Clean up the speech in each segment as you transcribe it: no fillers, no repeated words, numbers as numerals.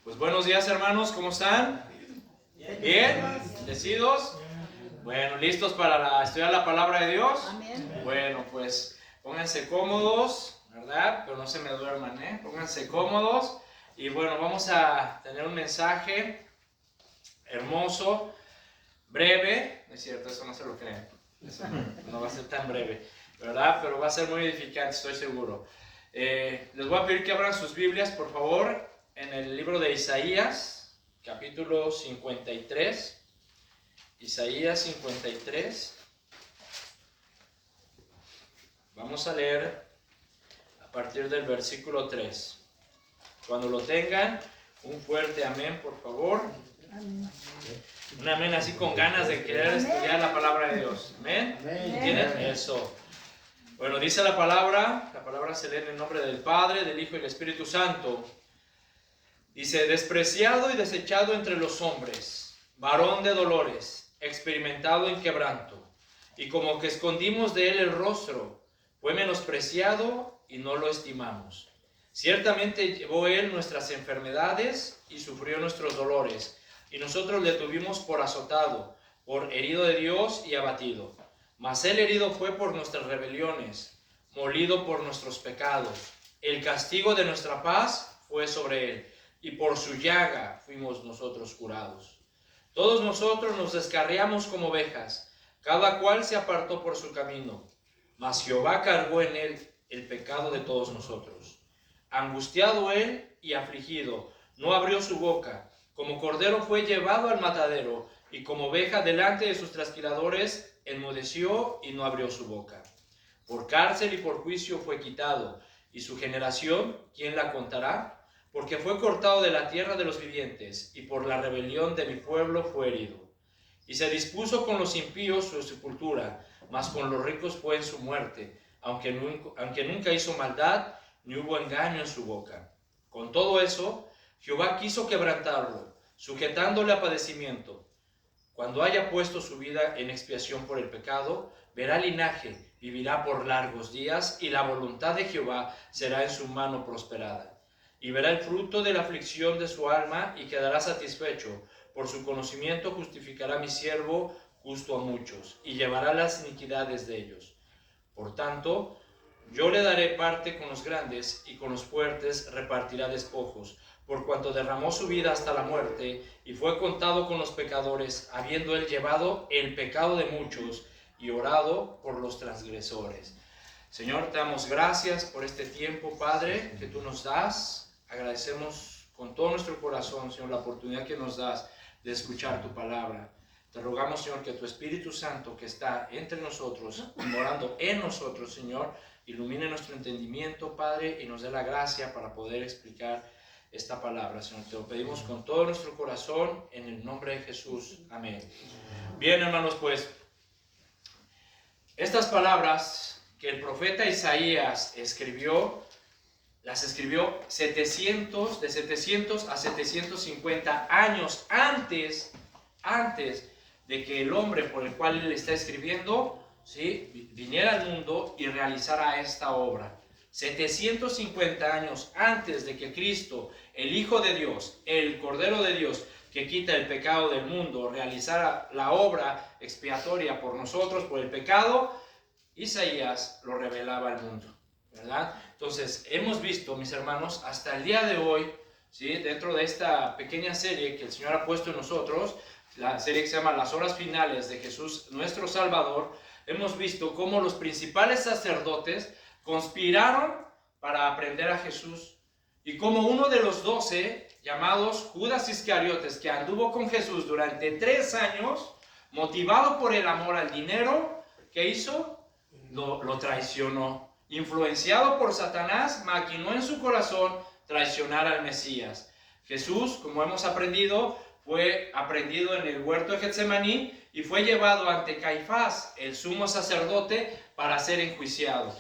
Pues buenos días, hermanos, ¿cómo están? ¿Bien? ¿Bendecidos? Bueno, ¿listos para estudiar la palabra de Dios? Amén. Bueno, pues pónganse cómodos, ¿verdad? Pero no se me duerman, ¿eh? Pónganse cómodos. Y bueno, vamos a tener un mensaje hermoso, breve. No es cierto, eso no se lo creen. Eso no va a ser tan breve, ¿verdad? Pero va a ser muy edificante, estoy seguro. Les voy a pedir que abran sus Biblias, por favor, en el libro de Isaías, capítulo 53. Isaías 53. Vamos a leer a partir del versículo 3. Cuando lo tengan, un fuerte amén, por favor. Amén. Un amén así con ganas de querer estudiar la palabra de Dios. ¿Amén? ¿Tienen? Eso. Bueno, dice la palabra se lee en el nombre del Padre, del Hijo y del Espíritu Santo. Dice: despreciado y desechado entre los hombres, varón de dolores, experimentado en quebranto, y como que escondimos de él el rostro, fue menospreciado y no lo estimamos. Ciertamente llevó él nuestras enfermedades y sufrió nuestros dolores, y nosotros le tuvimos por azotado, por herido de Dios y abatido. Mas él herido fue por nuestras rebeliones, molido por nuestros pecados. El castigo de nuestra paz fue sobre él, y por su llaga fuimos nosotros curados. Todos nosotros nos descarriamos como ovejas, cada cual se apartó por su camino, mas Jehová cargó en él el pecado de todos nosotros. Angustiado él y afligido, no abrió su boca. Como cordero fue llevado al matadero, y como oveja delante de sus trasquiladores, enmudeció y no abrió su boca. Por cárcel y por juicio fue quitado, y su generación, ¿quién la contará? Porque fue cortado de la tierra de los vivientes, y por la rebelión de mi pueblo fue herido. Y se dispuso con los impíos su sepultura, mas con los ricos fue en su muerte, aunque nunca hizo maldad, ni hubo engaño en su boca. Con todo eso, Jehová quiso quebrantarlo, sujetándole a padecimiento. Cuando haya puesto su vida en expiación por el pecado, verá linaje, vivirá por largos días, y la voluntad de Jehová será en su mano prosperada. Y verá el fruto de la aflicción de su alma, y quedará satisfecho. Por su conocimiento justificará mi siervo justo a muchos, y llevará las iniquidades de ellos. Por tanto, yo le daré parte con los grandes, y con los fuertes repartirá despojos, por cuanto derramó su vida hasta la muerte, y fue contado con los pecadores, habiendo él llevado el pecado de muchos, y orado por los transgresores. Señor, te damos gracias por este tiempo, Padre, que tú nos das. Agradecemos con todo nuestro corazón, Señor, la oportunidad que nos das de escuchar tu palabra. Te rogamos, Señor, que tu Espíritu Santo que está entre nosotros, morando en nosotros, Señor, ilumine nuestro entendimiento, Padre, y nos dé la gracia para poder explicar esta palabra, Señor. Te lo pedimos con todo nuestro corazón, en el nombre de Jesús. Amén. Bien, hermanos, pues, estas palabras que el profeta Isaías escribió, las escribió de 700 a 750 años antes de que el hombre por el cual él está escribiendo, ¿sí?, viniera al mundo y realizara esta obra. 750 años antes de que Cristo, el Hijo de Dios, el Cordero de Dios, que quita el pecado del mundo, realizara la obra expiatoria por nosotros, por el pecado, Isaías lo revelaba al mundo, ¿verdad? Entonces, hemos visto, mis hermanos, hasta el día de hoy, ¿sí?, dentro de esta pequeña serie que el Señor ha puesto en nosotros, la serie que se llama Las Horas Finales de Jesús, nuestro Salvador, hemos visto cómo los principales sacerdotes conspiraron para aprender a Jesús, y cómo uno de los 12, llamados Judas Iscariotes, que anduvo con Jesús durante 3 años, motivado por el amor al dinero, ¿qué hizo? Lo traicionó. Influenciado por Satanás, maquinó en su corazón traicionar al Mesías. Jesús, como hemos aprendido, fue aprendido en el huerto de Getsemaní y fue llevado ante Caifás, el sumo sacerdote, para ser enjuiciado.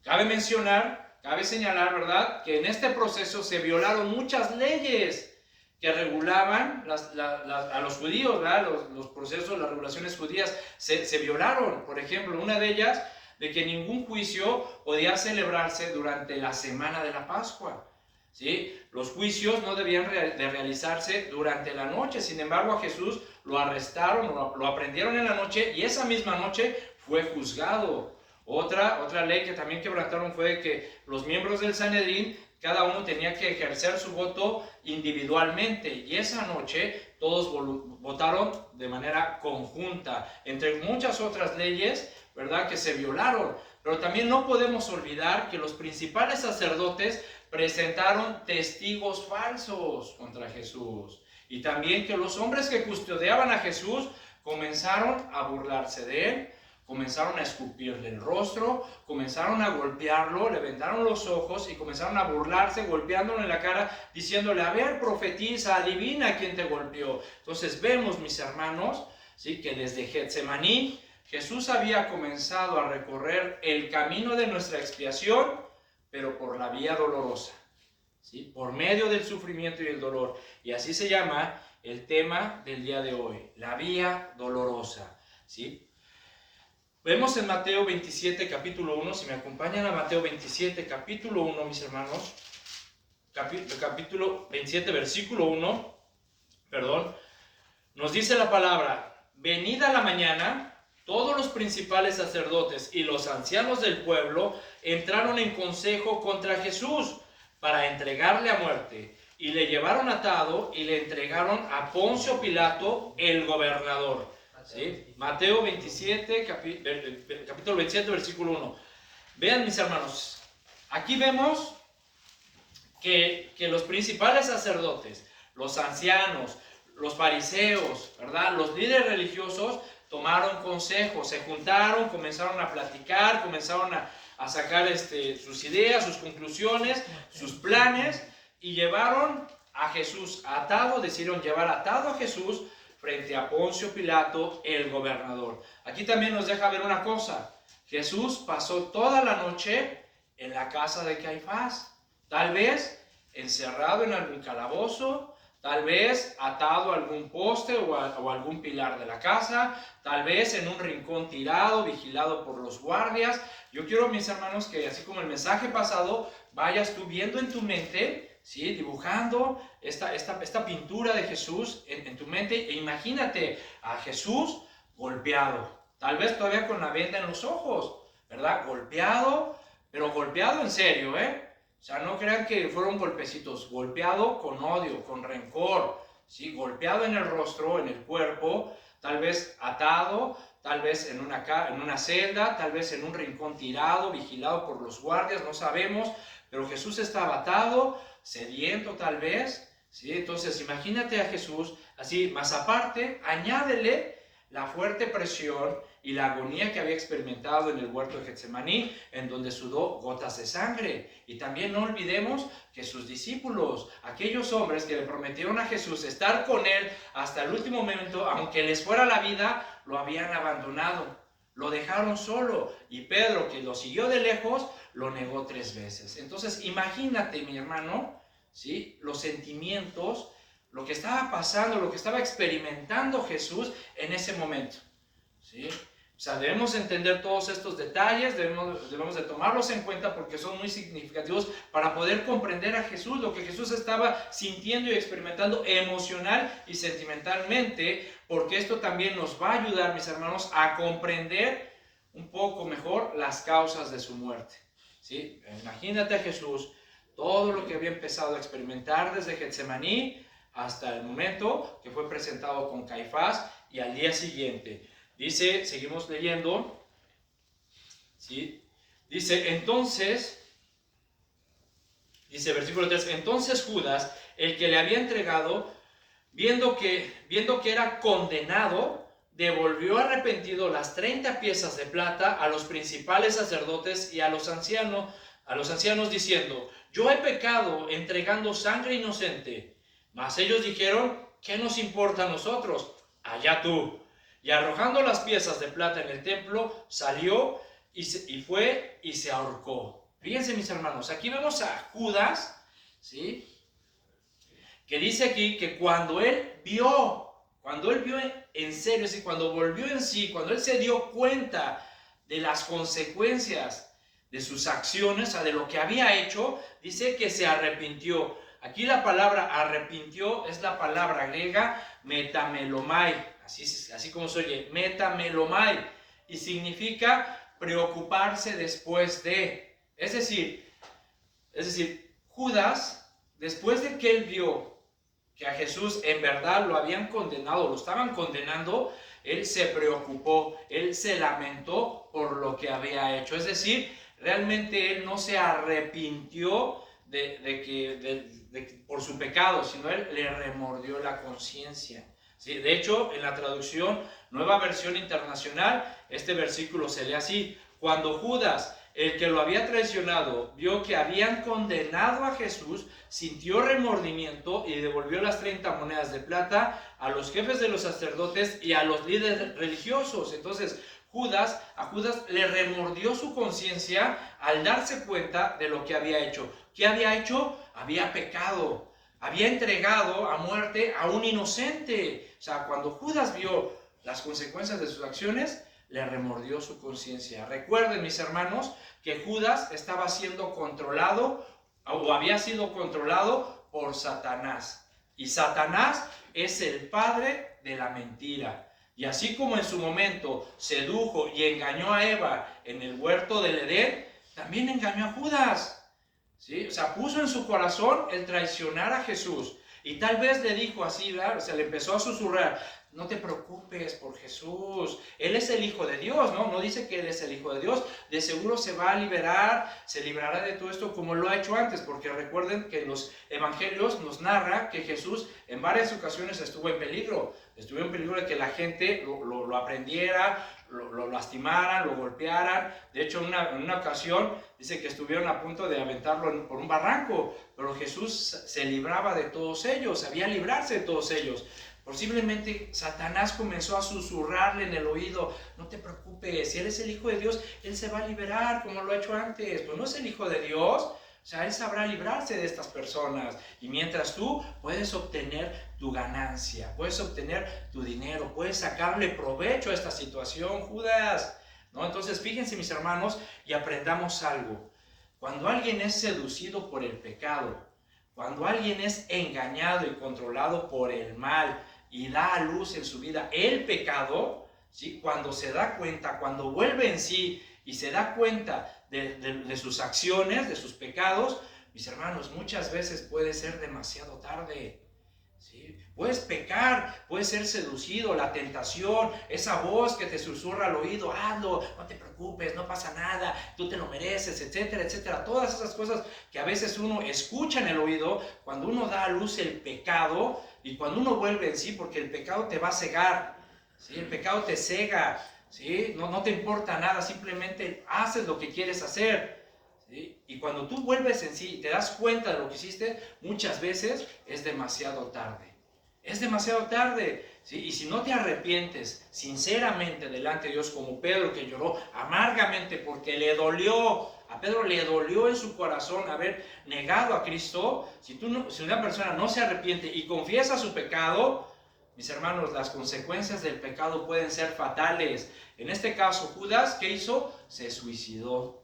Cabe señalar, ¿verdad?, que en este proceso se violaron muchas leyes que regulaban a los judíos, ¿verdad? Los procesos, las regulaciones judías se violaron. Por ejemplo, una de ellas, de que ningún juicio podía celebrarse durante la semana de la Pascua. ¿sí? Los juicios no debían de realizarse durante la noche. Sin embargo, a Jesús lo arrestaron, lo aprendieron en la noche y esa misma noche fue juzgado. Otra ley que también quebrantaron fue que los miembros del Sanedrín, cada uno tenía que ejercer su voto individualmente y esa noche todos votaron de manera conjunta, entre muchas otras leyes, ¿verdad?, que se violaron. Pero también no podemos olvidar que los principales sacerdotes presentaron testigos falsos contra Jesús. Y también que los hombres que custodiaban a Jesús comenzaron a burlarse de él, comenzaron a escupirle el rostro, comenzaron a golpearlo, le vendaron los ojos y comenzaron a burlarse, golpeándolo en la cara, diciéndole, a ver, profetiza, adivina quién te golpeó. Entonces vemos, mis hermanos, ¿sí?, que desde Getsemaní Jesús había comenzado a recorrer el camino de nuestra expiación, pero por la vía dolorosa, ¿sí?, por medio del sufrimiento y el dolor. Y así se llama el tema del día de hoy, la vía dolorosa, ¿sí? Vemos en Mateo 27, capítulo 1, si me acompañan a Mateo 27, capítulo 1, mis hermanos, capítulo 27, versículo 1, nos dice la palabra, venida la mañana, todos los principales sacerdotes y los ancianos del pueblo entraron en consejo contra Jesús para entregarle a muerte, y le llevaron atado y le entregaron a Poncio Pilato, el gobernador. ¿Sí? Mateo 27, capítulo 27, versículo 1. Vean, mis hermanos, aquí vemos que los principales sacerdotes, los ancianos, los fariseos, ¿verdad?, los líderes religiosos tomaron consejo, se juntaron, comenzaron a platicar, comenzaron a sacar sus ideas, sus conclusiones, sus planes, y llevaron a Jesús atado, decidieron llevar atado a Jesús frente a Poncio Pilato, el gobernador. Aquí también nos deja ver una cosa. Jesús pasó toda la noche en la casa de Caifás, tal vez encerrado en algún calabozo, tal vez atado a algún poste o a algún pilar de la casa, tal vez en un rincón tirado, vigilado por los guardias. Yo quiero, mis hermanos, que así como el mensaje pasado, vayas tú viendo en tu mente, ¿sí?, dibujando esta pintura de Jesús en tu mente, e imagínate a Jesús golpeado, tal vez todavía con la venda en los ojos, ¿verdad? Golpeado, pero golpeado en serio, ¿eh? O sea, no crean que fueron golpecitos, golpeado con odio, con rencor, ¿sí?, golpeado en el rostro, en el cuerpo, tal vez atado, tal vez en una celda, tal vez en un rincón tirado, vigilado por los guardias, no sabemos, pero Jesús estaba atado, sediento tal vez, ¿sí? Entonces imagínate a Jesús así, más aparte, añádele la fuerte presión y la agonía que había experimentado en el huerto de Getsemaní, en donde sudó gotas de sangre. Y también no olvidemos que sus discípulos, aquellos hombres que le prometieron a Jesús estar con él hasta el último momento, aunque les fuera la vida, lo habían abandonado, lo dejaron solo, y Pedro, que lo siguió de lejos, lo negó 3 veces. Entonces imagínate, mi hermano, ¿sí?, los sentimientos, lo que estaba pasando, lo que estaba experimentando Jesús en ese momento, ¿sí? O sea, debemos entender todos estos detalles, debemos de tomarlos en cuenta porque son muy significativos para poder comprender a Jesús, lo que Jesús estaba sintiendo y experimentando emocional y sentimentalmente, porque esto también nos va a ayudar, mis hermanos, a comprender un poco mejor las causas de su muerte, ¿sí? Imagínate a Jesús, todo lo que había empezado a experimentar desde Getsemaní hasta el momento que fue presentado con Caifás, y al día siguiente. Dice, seguimos leyendo, ¿sí? Dice, entonces, versículo 3, entonces Judas, el que le había entregado, viendo que era condenado, devolvió arrepentido las 30 piezas de plata a los principales sacerdotes y a los ancianos diciendo, yo he pecado entregando sangre inocente. Mas ellos dijeron, ¿qué nos importa a nosotros? Allá tú. Y arrojando las piezas de plata en el templo, salió y fue y se ahorcó. Fíjense, mis hermanos, aquí vemos a Judas, ¿sí?, que dice aquí que cuando él vio en serio, es decir, cuando volvió en sí, cuando él se dio cuenta de las consecuencias de sus acciones, o sea, de lo que había hecho, dice que se arrepintió. Aquí la palabra arrepintió es la palabra griega metamelomai, así como se oye, metamelomai, y significa preocuparse después de. Es decir, Judas, después de que él vio que a Jesús en verdad lo habían condenado, lo estaban condenando, él se preocupó, él se lamentó por lo que había hecho. Es decir, realmente él no se arrepintió por su pecado, sino él le remordió la conciencia. ¿Sí? De hecho, en la traducción Nueva Versión Internacional, este versículo se lee así: cuando Judas, el que lo había traicionado, vio que habían condenado a Jesús, sintió remordimiento y devolvió las 30 monedas de plata a los jefes de los sacerdotes y a los líderes religiosos. Entonces, a Judas le remordió su conciencia al darse cuenta de lo que había hecho. ¿Qué había hecho? Había pecado. Había entregado a muerte a un inocente. O sea, cuando Judas vio las consecuencias de sus acciones, le remordió su conciencia. Recuerden, mis hermanos, que Judas estaba siendo controlado o había sido controlado por Satanás. Y Satanás es el padre de la mentira. Y así como en su momento sedujo y engañó a Eva en el huerto del Edén, también engañó a Judas. ¿Sí? O sea, puso en su corazón el traicionar a Jesús. Y tal vez le dijo así, ¿verdad? O sea, le empezó a susurrar: no te preocupes por Jesús, Él es el Hijo de Dios, ¿no? No dice que Él es el Hijo de Dios, de seguro se va a liberar, se librará de todo esto como lo ha hecho antes, porque recuerden que en los evangelios nos narra que Jesús en varias ocasiones estuvo en peligro de que la gente lo aprendiera, lo lastimaran, lo golpearan. De hecho, en una ocasión dice que estuvieron a punto de aventarlo por un barranco, pero Jesús se libraba de todos ellos, sabía librarse de todos ellos. Posiblemente Satanás comenzó a susurrarle en el oído: no te preocupes, si Él es el Hijo de Dios, Él se va a liberar como lo ha hecho antes. Pues no es el Hijo de Dios, o sea, Él sabrá librarse de estas personas. Y mientras tú puedes obtener tu ganancia, puedes obtener tu dinero, puedes sacarle provecho a esta situación, Judas, ¿no? Entonces, fíjense, mis hermanos, y aprendamos algo. Cuando alguien es seducido por el pecado, cuando alguien es engañado y controlado por el mal, y da a luz en su vida el pecado, ¿sí? Cuando se da cuenta, cuando vuelve en sí y se da cuenta de sus acciones, de sus pecados, mis hermanos, muchas veces puede ser demasiado tarde. ¿Sí? Puedes pecar, puedes ser seducido, la tentación, esa voz que te susurra al oído: hazlo, no te preocupes, no pasa nada, tú te lo mereces, etcétera, etcétera. Todas esas cosas que a veces uno escucha en el oído cuando uno da a luz el pecado y cuando uno vuelve en sí, porque el pecado te va a cegar, ¿sí? El pecado te cega, ¿sí? No te importa nada, simplemente haces lo que quieres hacer. ¿Sí? Y cuando tú vuelves en sí y te das cuenta de lo que hiciste, muchas veces es demasiado tarde. Es demasiado tarde. ¿Sí? Y si no te arrepientes sinceramente delante de Dios, como Pedro, que lloró amargamente porque le dolió, a Pedro le dolió en su corazón haber negado a Cristo. Si una persona no se arrepiente y confiesa su pecado, mis hermanos, las consecuencias del pecado pueden ser fatales. En este caso, Judas, ¿qué hizo? Se suicidó.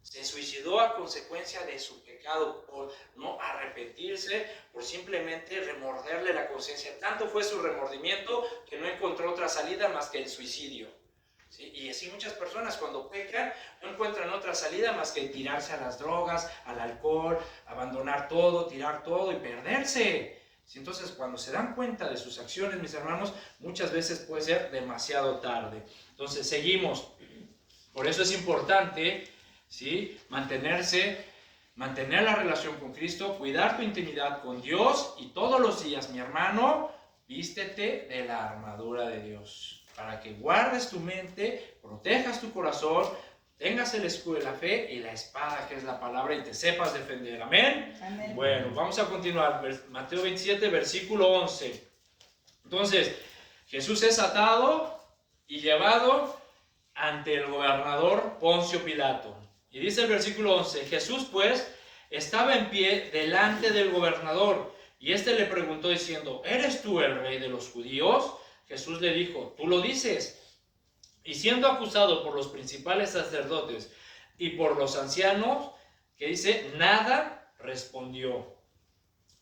Se suicidó a consecuencia de su pecado, por no arrepentirse, por simplemente remorderle la conciencia. Tanto fue su remordimiento que no encontró otra salida más que el suicidio. ¿Sí? Y así muchas personas cuando pecan no encuentran otra salida más que tirarse a las drogas, al alcohol, abandonar todo, tirar todo y perderse. ¿Sí? Entonces, cuando se dan cuenta de sus acciones, mis hermanos, muchas veces puede ser demasiado tarde. Entonces, seguimos. Por eso es importante, ¿sí? Mantener la relación con Cristo, cuidar tu intimidad con Dios, y todos los días, mi hermano, vístete de la armadura de Dios, para que guardes tu mente, protejas tu corazón, tengas el escudo de la fe y la espada que es la palabra y te sepas defender. ¿Amén? Amén. Bueno, vamos a continuar. Mateo 27, versículo 11. Entonces, Jesús es atado y llevado ante el gobernador Poncio Pilato. Y dice el versículo 11: Jesús pues estaba en pie delante del gobernador, y éste le preguntó diciendo: ¿eres tú el rey de los judíos? Jesús le dijo: tú lo dices. Y siendo acusado por los principales sacerdotes y por los ancianos, que dice, nada respondió.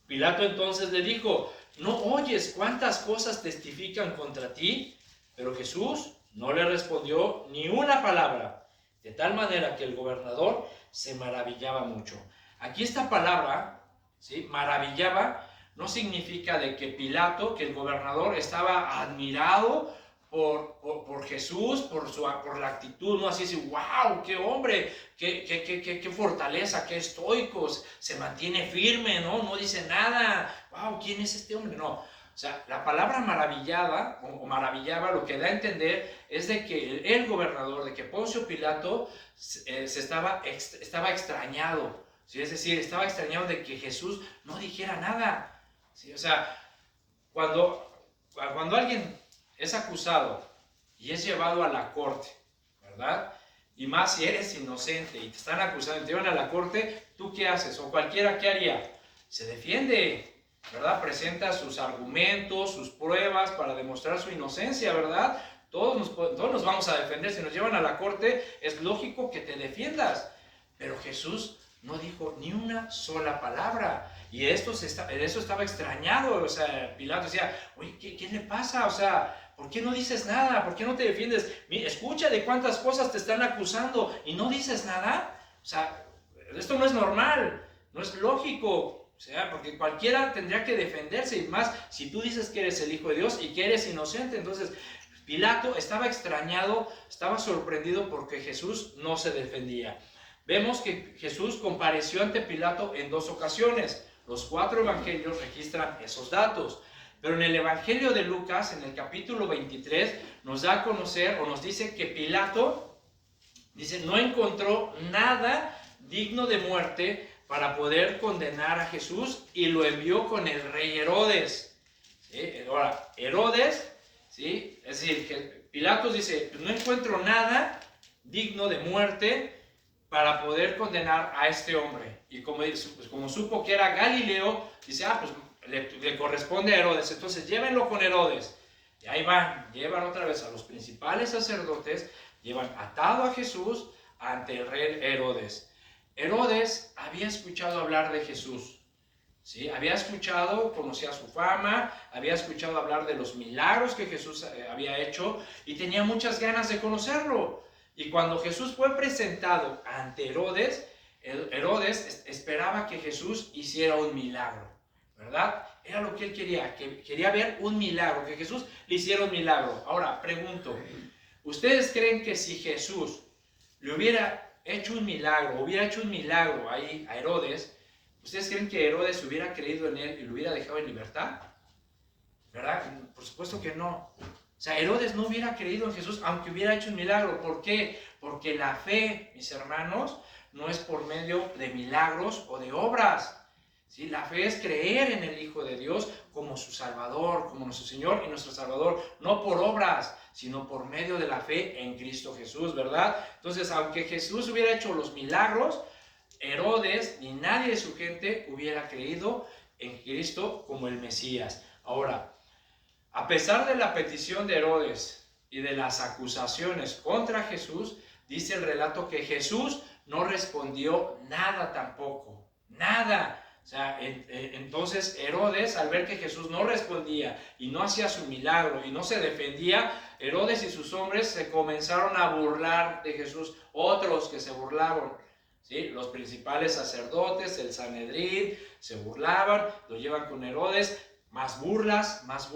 Pilato entonces le dijo, ¿no oyes cuántas cosas testifican contra ti? Pero Jesús no le respondió ni una palabra, de tal manera que el gobernador se maravillaba mucho. Aquí esta palabra, ¿sí?, maravillaba, no significa de que Pilato, que el gobernador estaba admirado por Jesús, por la actitud, no así, wow, qué hombre, qué fortaleza, qué estoicos, se mantiene firme, no dice nada, wow, ¿quién es este hombre? No, o sea, la palabra maravillada o maravillaba lo que da a entender es de que el gobernador, de que Poncio Pilato estaba extrañado, ¿sí? Es decir, estaba extrañado de que Jesús no dijera nada, ¿sí? O sea, cuando alguien es acusado y es llevado a la corte, ¿verdad? Y más si eres inocente y te están acusando y te llevan a la corte, ¿tú qué haces? O cualquiera, ¿qué haría? Se defiende, ¿verdad? Presenta sus argumentos, sus pruebas para demostrar su inocencia, ¿verdad? Todos nos vamos a defender. Si nos llevan a la corte, es lógico que te defiendas. Pero Jesús no dijo ni una sola palabra. Y de eso estaba extrañado. O sea, Pilato decía, oye, ¿qué le pasa? O sea, ¿por qué no dices nada? ¿Por qué no te defiendes? Escucha de cuántas cosas te están acusando y no dices nada. O sea, esto no es normal, no es lógico. O sea, porque cualquiera tendría que defenderse, y más si tú dices que eres el Hijo de Dios y que eres inocente. Entonces, Pilato estaba extrañado, estaba sorprendido porque Jesús no se defendía. Vemos que Jesús compareció ante Pilato en 2 ocasiones. Los 4 evangelios registran esos datos. Pero en el Evangelio de Lucas, en el capítulo 23, nos da a conocer o nos dice que Pilato, dice, no encontró nada digno de muerte para poder condenar a Jesús y lo envió con el rey Herodes. ¿Sí? Ahora, Herodes, ¿sí?, es decir, que Pilatos dice, no encuentro nada digno de muerte para poder condenar a este hombre. Y como supo que era Galileo, dice, pues le corresponde a Herodes, entonces llévenlo con Herodes. Y ahí llevan otra vez a los principales sacerdotes, llevan atado a Jesús ante el rey Herodes. Herodes había escuchado hablar de Jesús, ¿sí? Había escuchado, conocía su fama, había escuchado hablar de los milagros que Jesús había hecho y tenía muchas ganas de conocerlo. Y cuando Jesús fue presentado ante Herodes, Herodes esperaba que Jesús hiciera un milagro, ¿verdad? Era lo que él quería ver un milagro, que Jesús le hiciera un milagro. Ahora, pregunto, ¿ustedes creen que si Jesús le hubiera hecho un milagro ahí a Herodes, ¿ustedes creen que Herodes hubiera creído en él y lo hubiera dejado en libertad? ¿Verdad? Por supuesto que no. O sea, Herodes no hubiera creído en Jesús aunque hubiera hecho un milagro. ¿Por qué? Porque la fe, mis hermanos, no es por medio de milagros o de obras. ¿Sí? La fe es creer en el Hijo de Dios como su Salvador, como nuestro Señor y nuestro Salvador, no por obras, sino por medio de la fe en Cristo Jesús, ¿verdad? Entonces, aunque Jesús hubiera hecho los milagros, Herodes ni nadie de su gente hubiera creído en Cristo como el Mesías. Ahora, a pesar de la petición de Herodes y de las acusaciones contra Jesús, dice el relato que Jesús no respondió nada tampoco, nada. O sea, entonces Herodes, al ver que Jesús no respondía y no hacía su milagro y no se defendía, Herodes y sus hombres se comenzaron a burlar de Jesús. Otros que se burlaron, ¿sí? Los principales sacerdotes, el Sanedrín, se burlaban, lo llevan con Herodes. Más burlas, más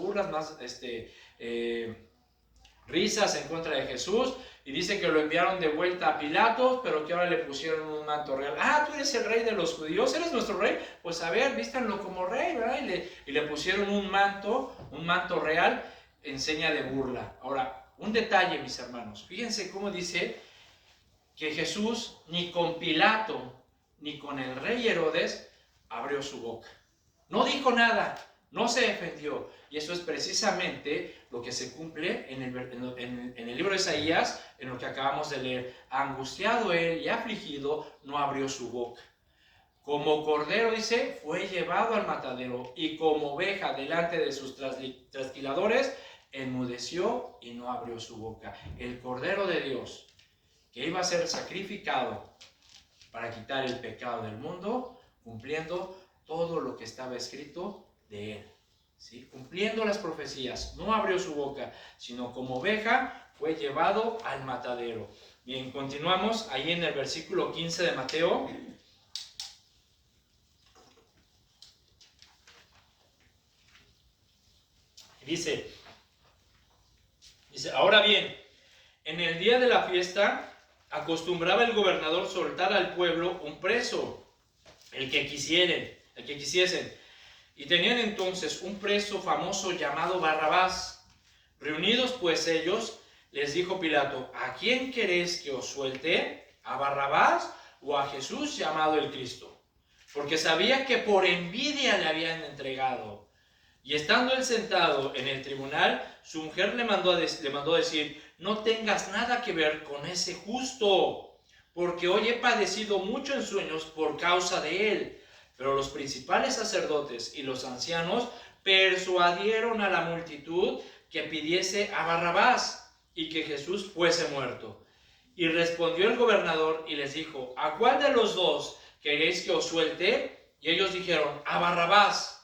risas en contra de Jesús, y dice que lo enviaron de vuelta a Pilato, pero que ahora le pusieron un manto real. Tú eres el rey de los judíos, eres nuestro rey, pues a ver, vístanlo como rey, ¿verdad? Y le pusieron un manto real en seña de burla. Ahora, un detalle, mis hermanos, fíjense cómo dice que Jesús ni con Pilato ni con el rey Herodes abrió su boca, no dijo nada, no se defendió. Y eso es precisamente lo que se cumple en el libro de Isaías, en lo que acabamos de leer. Angustiado él y afligido, no abrió su boca. Como cordero, dice, fue llevado al matadero, y como oveja delante de sus trasquiladores, enmudeció y no abrió su boca. El Cordero de Dios, que iba a ser sacrificado para quitar el pecado del mundo, cumpliendo todo lo que estaba escrito de él. ¿Sí? Cumpliendo las profecías, no abrió su boca, sino como oveja fue llevado al matadero. Bien, continuamos ahí en el versículo 15 de Mateo. Dice, ahora bien, en el día de la fiesta acostumbraba el gobernador soltar al pueblo un preso, el que quisiesen. Y tenían entonces un preso famoso llamado Barrabás. Reunidos pues ellos, les dijo Pilato, ¿a quién queréis que os suelte? ¿A Barrabás o a Jesús llamado el Cristo? Porque sabía que por envidia le habían entregado. Y estando él sentado en el tribunal, su mujer le mandó decir, no tengas nada que ver con ese justo, porque hoy he padecido mucho en sueños por causa de él. Pero los principales sacerdotes y los ancianos persuadieron a la multitud que pidiese a Barrabás y que Jesús fuese muerto. Y respondió el gobernador y les dijo, ¿a cuál de los dos queréis que os suelte? Y ellos dijeron, a Barrabás.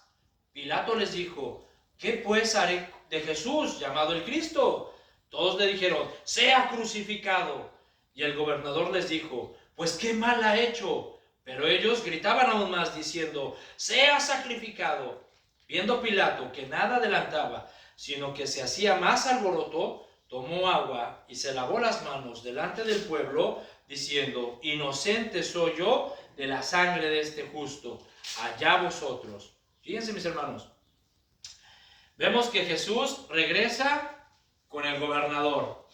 Pilato les dijo, ¿qué pues haré de Jesús, llamado el Cristo? Todos le dijeron, sea crucificado. Y el gobernador les dijo, pues qué mal ha hecho. Pero ellos gritaban aún más diciendo, sea sacrificado. Viendo Pilato que nada adelantaba, sino que se hacía más alboroto, tomó agua y se lavó las manos delante del pueblo, diciendo, inocente soy yo de la sangre de este justo, allá vosotros. Fíjense, mis hermanos, vemos que Jesús regresa con el gobernador.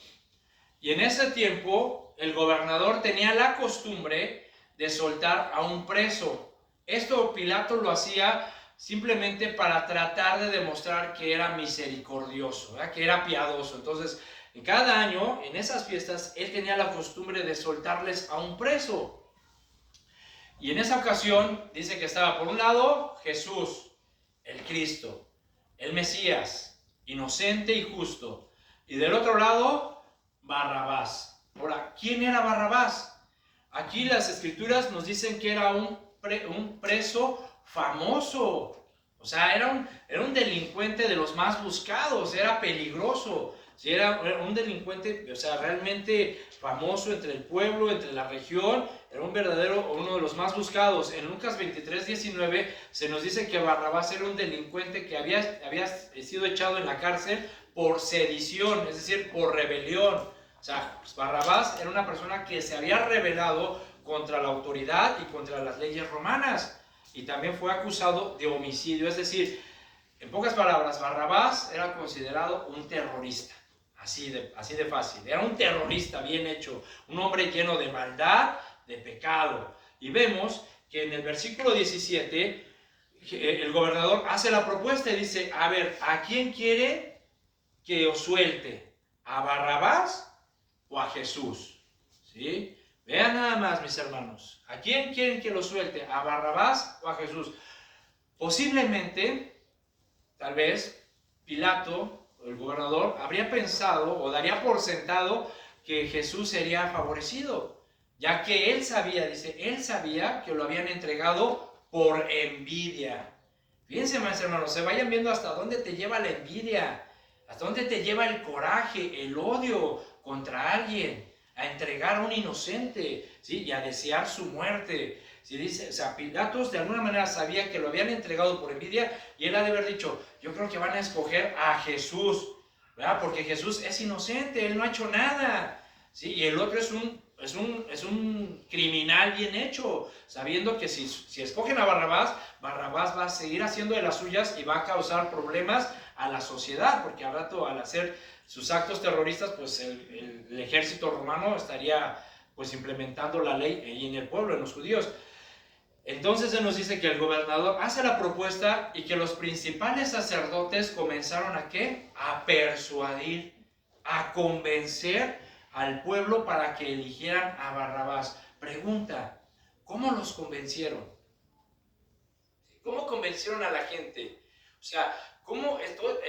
Y en ese tiempo, el gobernador tenía la costumbre de soltar a un preso. Esto Pilato lo hacía simplemente para tratar de demostrar que era misericordioso, ¿verdad? Que era piadoso. Entonces, en cada año, en esas fiestas, él tenía la costumbre de soltarles a un preso. Y en esa ocasión dice que estaba por un lado Jesús, el Cristo, el Mesías, inocente y justo. Y del otro lado, Barrabás. Ahora, ¿quién era Barrabás? Aquí las escrituras nos dicen que era un preso famoso. O sea, era un delincuente de los más buscados, era peligroso. Sí, era un delincuente, o sea, realmente famoso entre el pueblo, entre la región, era uno de los más buscados. En Lucas 23:19 se nos dice que Barrabás era un delincuente que había sido echado en la cárcel por sedición, es decir, por rebelión. O sea, pues Barrabás era una persona que se había rebelado contra la autoridad y contra las leyes romanas. Y también fue acusado de homicidio, es decir, en pocas palabras, Barrabás era considerado un terrorista. Así de fácil. Era un terrorista bien hecho, un hombre lleno de maldad, de pecado. Y vemos que en el versículo 17, el gobernador hace la propuesta y dice, a ver, ¿a quién quiere que os suelte? ¿A Barrabás o a Jesús? ¿Sí? Vean nada más, mis hermanos. ¿A quién quieren que lo suelte? ¿A Barrabás o a Jesús? Posiblemente, tal vez, Pilato, el gobernador, habría pensado o daría por sentado que Jesús sería favorecido, ya que él sabía que lo habían entregado por envidia. Fíjense, más hermanos, se vayan viendo hasta dónde te lleva la envidia, hasta dónde te lleva el coraje, el odio contra alguien, a entregar a un inocente, ¿sí? Y a desear su muerte. Si dice, o sea, Pilatos de alguna manera sabía que lo habían entregado por envidia y él ha de haber dicho, yo creo que van a escoger a Jesús, ¿verdad? Porque Jesús es inocente, él no ha hecho nada, ¿sí? Y el otro es un criminal bien hecho, sabiendo que si escogen a Barrabás, Barrabás va a seguir haciendo de las suyas y va a causar problemas a la sociedad, porque al rato, al hacer sus actos terroristas, pues el ejército romano estaría pues implementando la ley ahí en el pueblo, en los judíos. Entonces se nos dice que el gobernador hace la propuesta y que los principales sacerdotes comenzaron ¿a qué? A persuadir, a convencer al pueblo para que eligieran a Barrabás. Pregunta, ¿cómo los convencieron? ¿Cómo convencieron a la gente? O sea,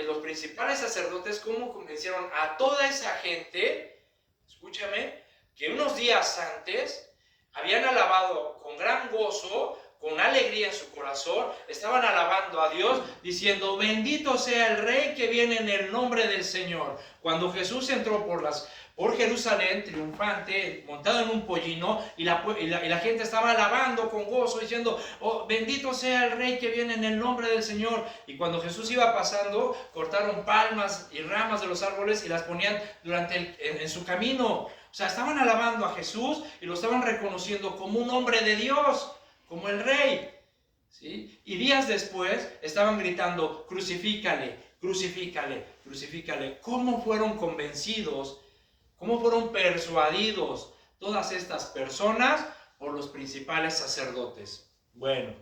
los principales sacerdotes, ¿cómo convencieron a toda esa gente, escúchame, que unos días antes habían alabado con gran gozo, con alegría en su corazón, estaban alabando a Dios, diciendo, bendito sea el Rey que viene en el nombre del Señor. Cuando Jesús entró por Jerusalén, triunfante, montado en un pollino, y la gente estaba alabando con gozo, diciendo, oh, bendito sea el Rey que viene en el nombre del Señor. Y cuando Jesús iba pasando, cortaron palmas y ramas de los árboles y las ponían en su camino. O sea, estaban alabando a Jesús y lo estaban reconociendo como un hombre de Dios, como el Rey, ¿sí? Y días después estaban gritando, crucifícale, crucifícale, crucifícale. ¿Cómo fueron convencidos? ¿Cómo fueron persuadidos todas estas personas por los principales sacerdotes? Bueno,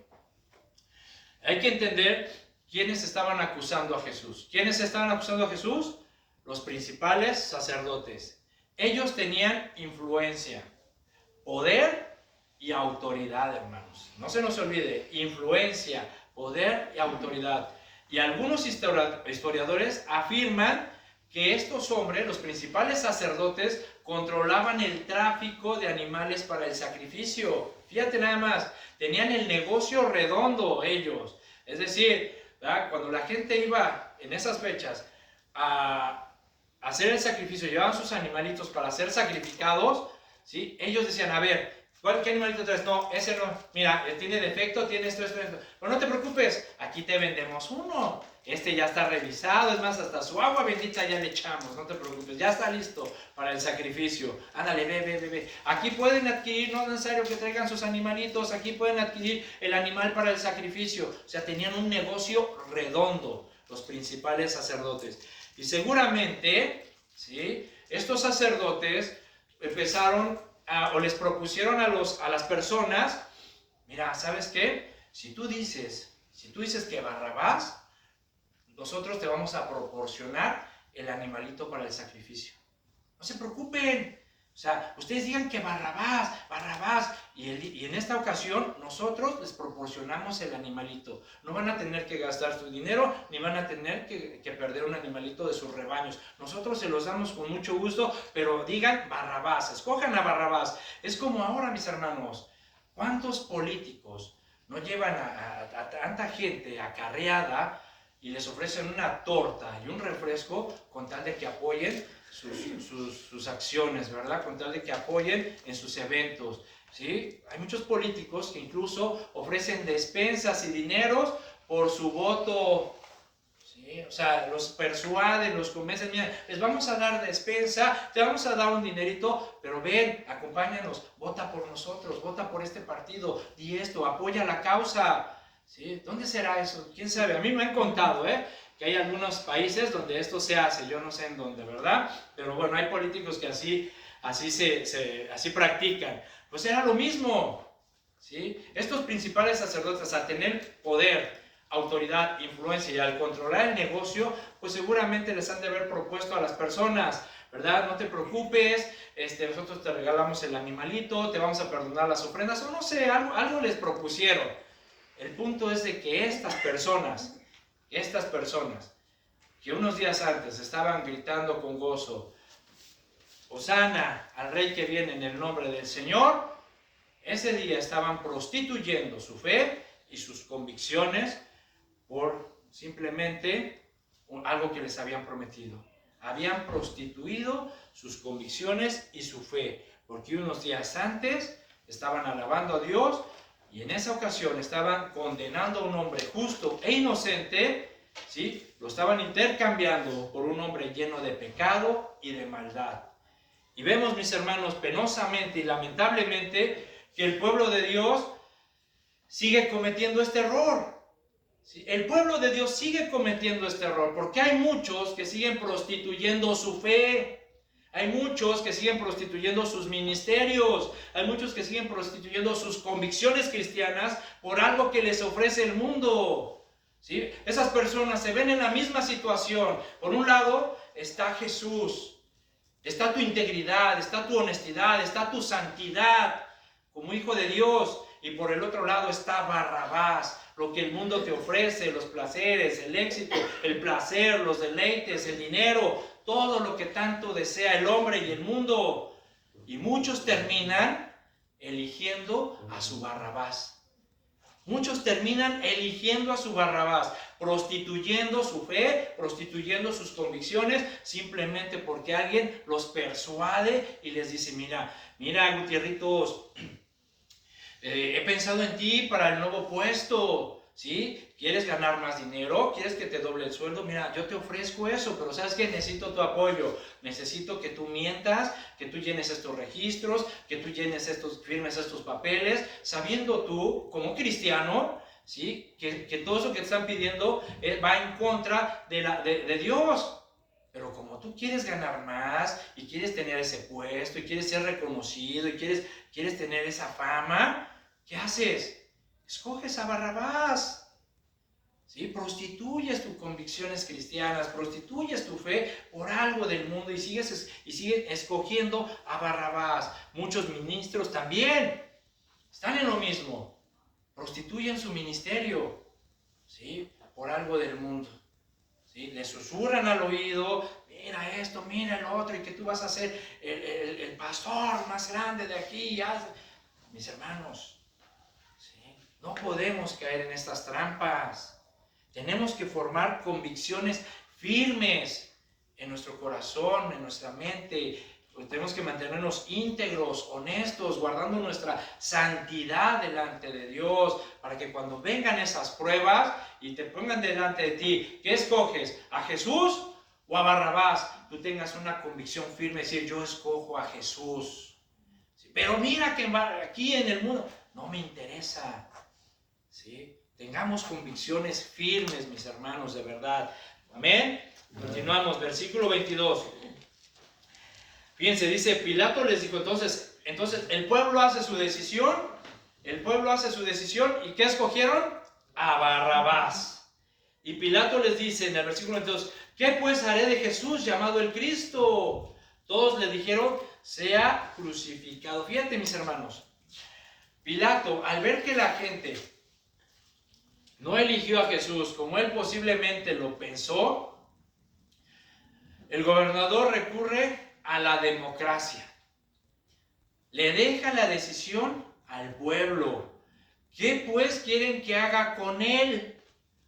hay que entender quiénes estaban acusando a Jesús. ¿Quiénes estaban acusando a Jesús? Los principales sacerdotes. Ellos tenían influencia, poder y autoridad, hermanos. No se nos olvide, influencia, poder y autoridad. Y algunos historiadores afirman que estos hombres, los principales sacerdotes, controlaban el tráfico de animales para el sacrificio. Fíjate nada más, tenían el negocio redondo ellos. Es decir, ¿verdad? Cuando la gente iba en esas fechas a hacer el sacrificio, llevaban sus animalitos para ser sacrificados, ¿sí? Ellos decían, a ver, ¿qué animalito traes? No, ese no, mira, tiene defecto, tiene esto. Pero no te preocupes, aquí te vendemos uno. Este ya está revisado, es más, hasta su agua bendita ya le echamos, no te preocupes, ya está listo para el sacrificio. Ándale, ve. Aquí pueden adquirir, no es necesario que traigan sus animalitos, aquí pueden adquirir el animal para el sacrificio. O sea, tenían un negocio redondo, los principales sacerdotes. Y seguramente, ¿sí?, estos sacerdotes empezaron o les propusieron a las personas, mira, ¿sabes qué? Si tú dices que Barrabás, nosotros te vamos a proporcionar el animalito para el sacrificio. No se preocupen. O sea, ustedes digan que Barrabás, y en esta ocasión nosotros les proporcionamos el animalito. No van a tener que gastar su dinero, ni van a tener que perder un animalito de sus rebaños. Nosotros se los damos con mucho gusto, pero digan Barrabás, escojan a Barrabás. Es como ahora, mis hermanos, ¿cuántos políticos no llevan a tanta gente acarreada y les ofrecen una torta y un refresco con tal de que apoyen sus acciones, ¿verdad? Con tal de que apoyen en sus eventos, ¿sí? Hay muchos políticos que incluso ofrecen despensas y dineros por su voto, ¿sí? O sea, los persuaden, los convencen, mira, les vamos a dar despensa, te vamos a dar un dinerito, pero ven, acompáñanos, vota por nosotros, vota por este partido, di esto, apoya la causa, ¿sí? ¿Dónde será eso? ¿Quién sabe? A mí me han contado, que hay algunos países donde esto se hace, yo no sé en dónde, ¿verdad? Pero bueno, hay políticos que así practican. Pues era lo mismo, ¿sí? Estos principales sacerdotes, al tener poder, autoridad, influencia y al controlar el negocio, pues seguramente les han de haber propuesto a las personas, ¿verdad? No te preocupes, nosotros te regalamos el animalito, te vamos a perdonar las ofrendas, o no sé, algo les propusieron. El punto es de que estas personas que unos días antes estaban gritando con gozo, Hosana al Rey que viene en el nombre del Señor, ese día estaban prostituyendo su fe y sus convicciones por simplemente algo que les habían prometido. Habían prostituido sus convicciones y su fe, porque unos días antes estaban alabando a Dios y en esa ocasión estaban condenando a un hombre justo e inocente, ¿sí? Lo estaban intercambiando por un hombre lleno de pecado y de maldad. Y vemos, mis hermanos, penosamente y lamentablemente que el pueblo de Dios sigue cometiendo este error. ¿Sí? El pueblo de Dios sigue cometiendo este error porque hay muchos que siguen prostituyendo su fe. Hay muchos que siguen prostituyendo sus ministerios, hay muchos que siguen prostituyendo sus convicciones cristianas por algo que les ofrece el mundo, ¿sí? Esas personas se ven en la misma situación. Por un lado está Jesús, está tu integridad, está tu honestidad, está tu santidad como hijo de Dios, y por el otro lado está Barrabás, lo que el mundo te ofrece, los placeres, el éxito, el placer, los deleites, el dinero, todo lo que tanto desea el hombre y el mundo. Y muchos terminan eligiendo a su Barrabás. Muchos terminan eligiendo a su Barrabás, prostituyendo su fe, prostituyendo sus convicciones, simplemente porque alguien los persuade y les dice, mira, Gutierritos, he pensado en ti para el nuevo puesto, ¿sí? ¿Quieres ganar más dinero? ¿Quieres que te doble el sueldo? Mira, yo te ofrezco eso, pero ¿sabes qué? Necesito tu apoyo. Necesito que tú mientas, que tú llenes estos registros, que tú firmes estos papeles, sabiendo tú, como cristiano, ¿sí? Que todo eso que te están pidiendo va en contra de Dios. Pero como tú quieres ganar más y quieres tener ese puesto y quieres ser reconocido y quieres tener esa fama, ¿qué haces? Escoges a Barrabás. ¿Sí? Prostituyes tus convicciones cristianas, prostituyes tu fe por algo del mundo y sigues escogiendo a Barrabás. Muchos ministros también están en lo mismo. Prostituyen su ministerio, ¿sí? Por algo del mundo. ¿Sí? Le susurran al oído, mira esto, mira el otro, y que tú vas a ser el pastor más grande de aquí. Mis hermanos, ¿sí? No podemos caer en estas trampas. Tenemos que formar convicciones firmes en nuestro corazón, en nuestra mente. Tenemos que mantenernos íntegros, honestos, guardando nuestra santidad delante de Dios, para que cuando vengan esas pruebas y te pongan delante de ti, ¿qué escoges? ¿A Jesús o a Barrabás? Tú tengas una convicción firme, decir, yo escojo a Jesús. Pero mira que aquí en el mundo no me interesa, ¿sí? Tengamos convicciones firmes, mis hermanos, de verdad. Amén. Continuamos, versículo 22. Fíjense, dice, Pilato les dijo, entonces el pueblo hace su decisión, ¿y qué escogieron? A Barrabás. Y Pilato les dice en el versículo 22, ¿qué pues haré de Jesús llamado el Cristo? Todos le dijeron, sea crucificado. Fíjate, mis hermanos, Pilato, al ver que la gente no eligió a Jesús como él posiblemente lo pensó, el gobernador recurre a la democracia. Le deja la decisión al pueblo. ¿Qué pues quieren que haga con él?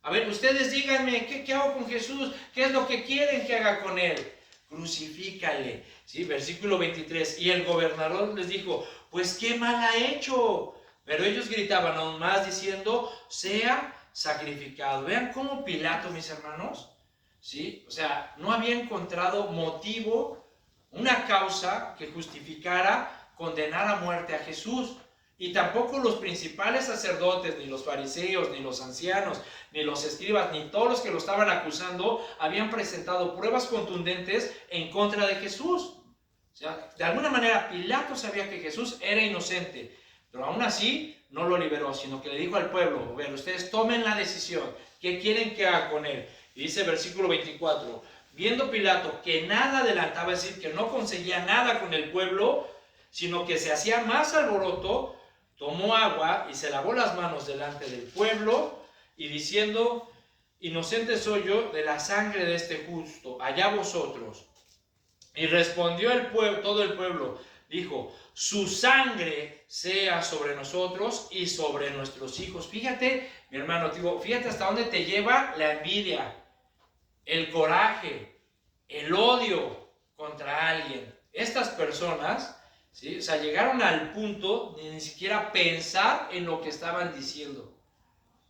A ver, ustedes díganme, ¿qué hago con Jesús? ¿Qué es lo que quieren que haga con él? Crucifícale. ¿Sí? Versículo 23. Y el gobernador les dijo, pues qué mal ha hecho. Pero ellos gritaban aún más diciendo, sea sacrificado. Vean cómo Pilato, mis hermanos, ¿sí? O sea, no había encontrado motivo, una causa que justificara condenar a muerte a Jesús. Y tampoco los principales sacerdotes, ni los fariseos, ni los ancianos, ni los escribas, ni todos los que lo estaban acusando, habían presentado pruebas contundentes en contra de Jesús. O sea, de alguna manera Pilato sabía que Jesús era inocente, pero aún así no lo liberó, sino que le dijo al pueblo, bueno, ustedes tomen la decisión, ¿qué quieren que haga con él? Y dice versículo 24, viendo Pilato que nada adelantaba, es decir, que no conseguía nada con el pueblo, sino que se hacía más alboroto, tomó agua y se lavó las manos delante del pueblo, y diciendo, inocente soy yo de la sangre de este justo, allá vosotros. Y respondió el pueblo, todo el pueblo, dijo, su sangre sea sobre nosotros y sobre nuestros hijos. Fíjate, mi hermano, fíjate hasta dónde te lleva la envidia, el coraje, el odio contra alguien. Estas personas, ¿sí? O sea, llegaron al punto de ni siquiera pensar en lo que estaban diciendo.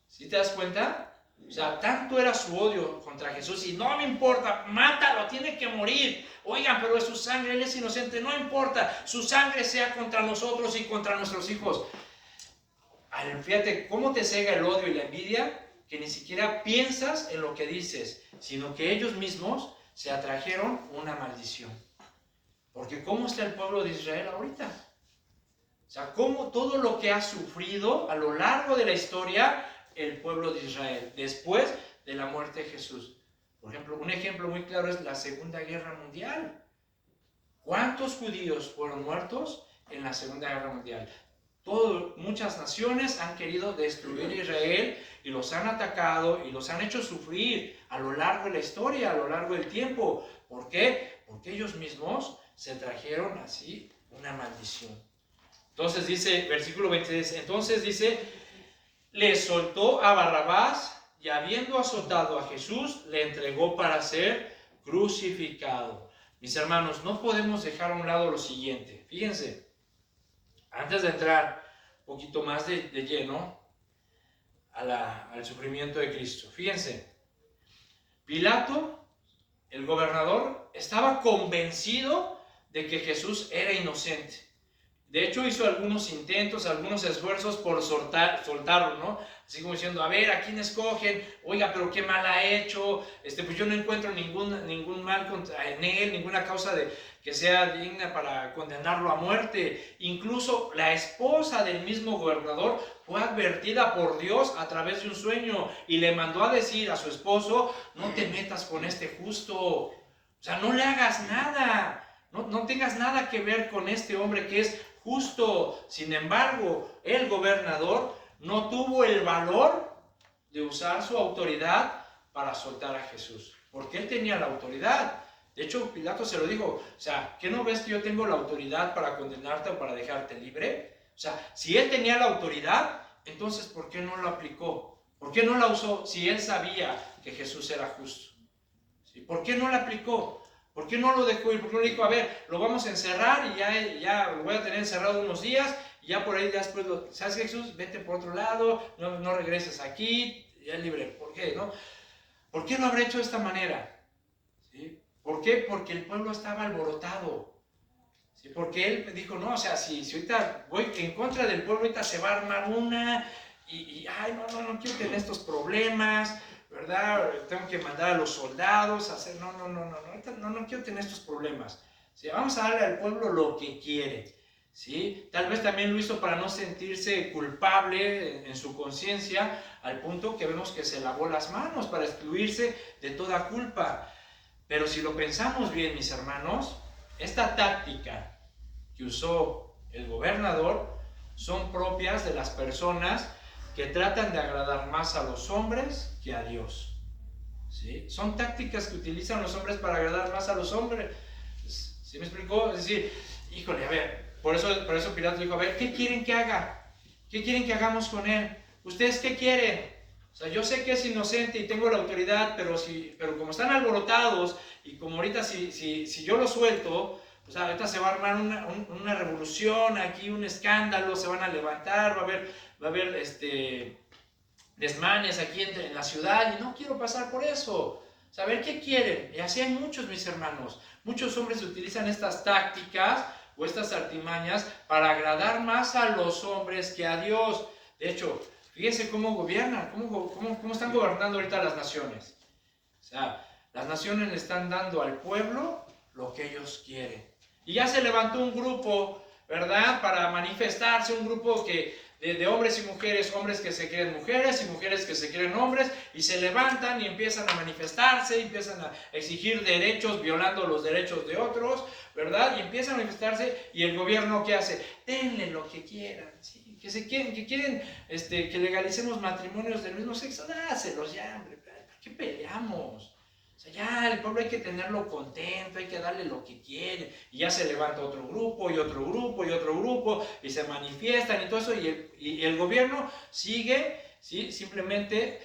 ¿Sí te das cuenta? O sea, tanto era su odio contra Jesús y no me importa, mátalo, tiene que morir. Oigan, pero es su sangre, él es inocente, no importa, su sangre sea contra nosotros y contra nuestros hijos. Fíjate cómo te cega el odio y la envidia, que ni siquiera piensas en lo que dices, sino que ellos mismos se atrajeron una maldición. Porque ¿cómo está el pueblo de Israel ahorita? O sea, cómo todo lo que ha sufrido a lo largo de la historia el pueblo de Israel, después de la muerte de Jesús. Por ejemplo, un ejemplo muy claro es la Segunda Guerra Mundial. ¿Cuántos judíos fueron muertos en la Segunda Guerra Mundial? Muchas naciones han querido destruir a Israel y los han atacado y los han hecho sufrir a lo largo de la historia, a lo largo del tiempo. ¿Por qué? Porque ellos mismos se trajeron así una maldición. Entonces dice, versículo 26, entonces dice, le soltó a Barrabás y habiendo azotado a Jesús, le entregó para ser crucificado. Mis hermanos, no podemos dejar a un lado lo siguiente. Fíjense, antes de entrar un poquito más de lleno al sufrimiento de Cristo. Fíjense, Pilato, el gobernador, estaba convencido de que Jesús era inocente. De hecho, hizo algunos intentos, algunos esfuerzos por soltarlo, ¿no? Así como diciendo, a ver, ¿a quién escogen? Oiga, pero qué mal ha hecho. Pues yo no encuentro ningún mal en él, ninguna causa que sea digna para condenarlo a muerte. Incluso la esposa del mismo gobernador fue advertida por Dios a través de un sueño y le mandó a decir a su esposo, no te metas con este justo. O sea, no le hagas nada. No tengas nada que ver con este hombre que es justo. Sin embargo, el gobernador no tuvo el valor de usar su autoridad para soltar a Jesús, porque él tenía la autoridad. De hecho, Pilato se lo dijo, o sea, ¿qué no ves que yo tengo la autoridad para condenarte o para dejarte libre? O sea, si él tenía la autoridad, entonces ¿por qué no lo aplicó? ¿Por qué no la usó si él sabía que Jesús era justo? ¿Sí? ¿Por qué no la aplicó? ¿Por qué no lo dejó ir? ¿Por qué no le dijo, a ver, lo vamos a encerrar y ya lo voy a tener encerrado unos días y ya por ahí después, ¿sabes qué, Jesús? Vete por otro lado, no regreses aquí, ya es libre. ¿Por qué? ¿No? ¿Por qué lo habrá hecho de esta manera? ¿Sí? ¿Por qué? Porque el pueblo estaba alborotado. ¿Sí? Porque él dijo, no, o sea, si ahorita voy en contra del pueblo, ahorita se va a armar una ay, no quiero tener estos problemas, ¿verdad? Tengo que mandar a los soldados a hacer, no quiero tener estos problemas. ¿Sí? Vamos a darle al pueblo lo que quiere. ¿Sí? Tal vez también lo hizo para no sentirse culpable en su conciencia, al punto que vemos que se lavó las manos para excluirse de toda culpa. Pero si lo pensamos bien, mis hermanos, esta táctica que usó el gobernador son propias de las personas que tratan de agradar más a los hombres que a Dios. ¿Sí? Son tácticas que utilizan los hombres para agradar más a los hombres. ¿Sí me explicó? Es decir, híjole, a ver, por eso Pilato dijo, a ver, ¿qué quieren que haga? ¿Qué quieren que hagamos con él? ¿Ustedes qué quieren? O sea, yo sé que es inocente y tengo la autoridad, pero como están alborotados y como ahorita si yo lo suelto, o sea, ahorita se va a armar una revolución aquí, un escándalo, se van a levantar, va a haber desmanes aquí en la ciudad y no quiero pasar por eso. O sea, a ver qué quieren. Y así hay muchos, mis hermanos. Muchos hombres utilizan estas tácticas o estas artimañas para agradar más a los hombres que a Dios. De hecho, fíjense cómo gobiernan, cómo están gobernando ahorita las naciones. O sea, las naciones le están dando al pueblo lo que ellos quieren. Y ya se levantó un grupo, ¿verdad? Para manifestarse, un grupo de hombres y mujeres, hombres que se creen mujeres y mujeres que se creen hombres, y se levantan y empiezan a manifestarse, empiezan a exigir derechos, violando los derechos de otros, ¿verdad? Y empiezan a manifestarse, y el gobierno, ¿qué hace? Denle lo que quieran, ¿sí? Que quieren que legalicemos matrimonios del mismo sexo, dáselos ya, hombre, ¿para qué peleamos? O sea, ya el pueblo hay que tenerlo contento, hay que darle lo que quiere, y ya se levanta otro grupo, y otro grupo, y otro grupo, y se manifiestan y todo eso, y el gobierno sigue, ¿sí? Simplemente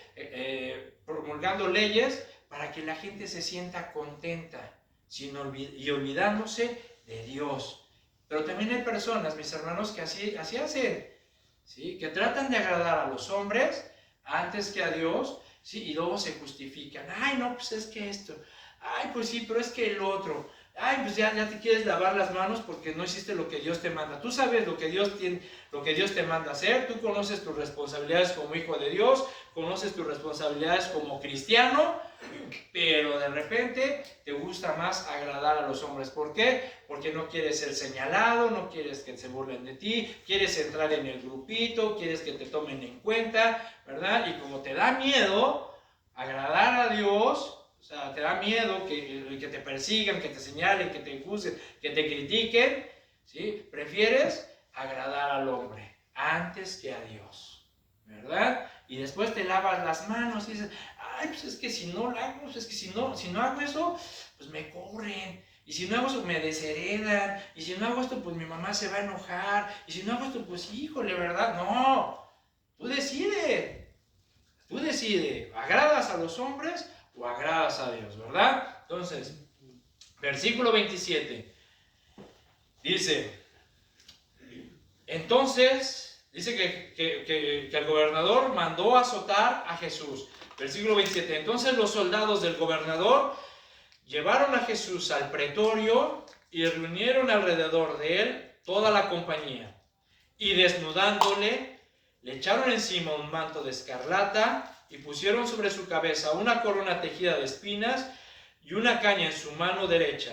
promulgando leyes para que la gente se sienta contenta, y olvidándose de Dios. Pero también hay personas, mis hermanos, que así hacen, ¿sí? Que tratan de agradar a los hombres antes que a Dios, ¿sí? Y luego se justifican. Ay, no, pues es que esto. Ay, pues sí, pero es que el otro. Ay, pues ya te quieres lavar las manos porque no hiciste lo que Dios te manda. Tú sabes lo que Dios te manda hacer. Tú conoces tus responsabilidades como hijo de Dios. Conoces tus responsabilidades como cristiano. Pero de repente te gusta más agradar a los hombres. ¿Por qué? Porque no quieres ser señalado, no quieres que se burlen de ti, quieres entrar en el grupito, quieres que te tomen en cuenta, ¿verdad? Y como te da miedo agradar a Dios, o sea, te da miedo que te persigan, que te señalen, que te juzguen, que te critiquen, ¿sí? Prefieres agradar al hombre antes que a Dios, ¿verdad? Y después te lavas las manos y dices, ay, pues es que si no lo hago, es que si no hago eso, pues me corren. Y si no hago esto, me desheredan. Y si no hago esto, pues mi mamá se va a enojar. Y si no hago esto, pues híjole, ¿verdad? No, tú decides. Tú decides, ¿agradas a los hombres o agradas a Dios, verdad? Entonces, versículo 27. Dice, entonces, dice que el gobernador mandó azotar a Jesús. Versículo 27. Entonces los soldados del gobernador llevaron a Jesús al pretorio y reunieron alrededor de él toda la compañía. Y desnudándole, le echaron encima un manto de escarlata y pusieron sobre su cabeza una corona tejida de espinas y una caña en su mano derecha.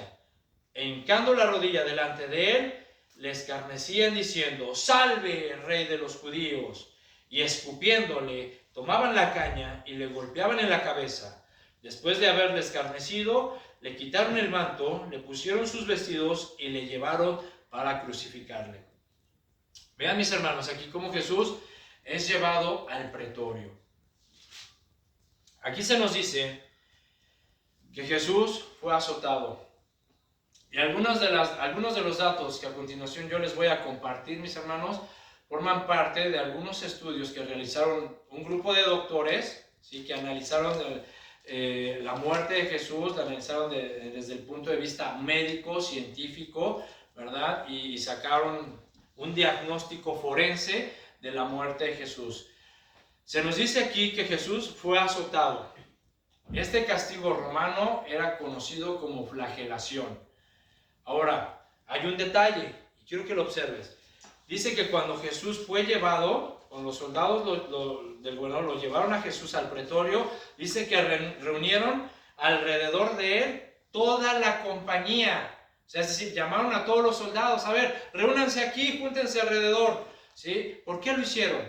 E hincando la rodilla delante de él, le escarnecían diciendo, «Salve, rey de los judíos». Y escupiéndole, tomaban la caña y le golpeaban en la cabeza. Después de haberle escarnecido, le quitaron el manto, le pusieron sus vestidos y le llevaron para crucificarle. Vean, mis hermanos, aquí cómo Jesús es llevado al pretorio. Aquí se nos dice que Jesús fue azotado. Y algunos de los datos que a continuación yo les voy a compartir, mis hermanos, forman parte de algunos estudios que realizaron un grupo de doctores, ¿sí?, que analizaron la muerte de Jesús, la analizaron desde el punto de vista médico, científico, ¿verdad? Y sacaron un diagnóstico forense de la muerte de Jesús. Se nos dice aquí que Jesús fue azotado. Este castigo romano era conocido como flagelación. Ahora, hay un detalle, y quiero que lo observes. Dice que cuando Jesús fue llevado, cuando los soldados del gobernador lo llevaron a Jesús al pretorio, dice que reunieron alrededor de él toda la compañía. O sea, es decir, llamaron a todos los soldados, a ver, reúnanse aquí, júntense alrededor. ¿Sí? ¿Por qué lo hicieron?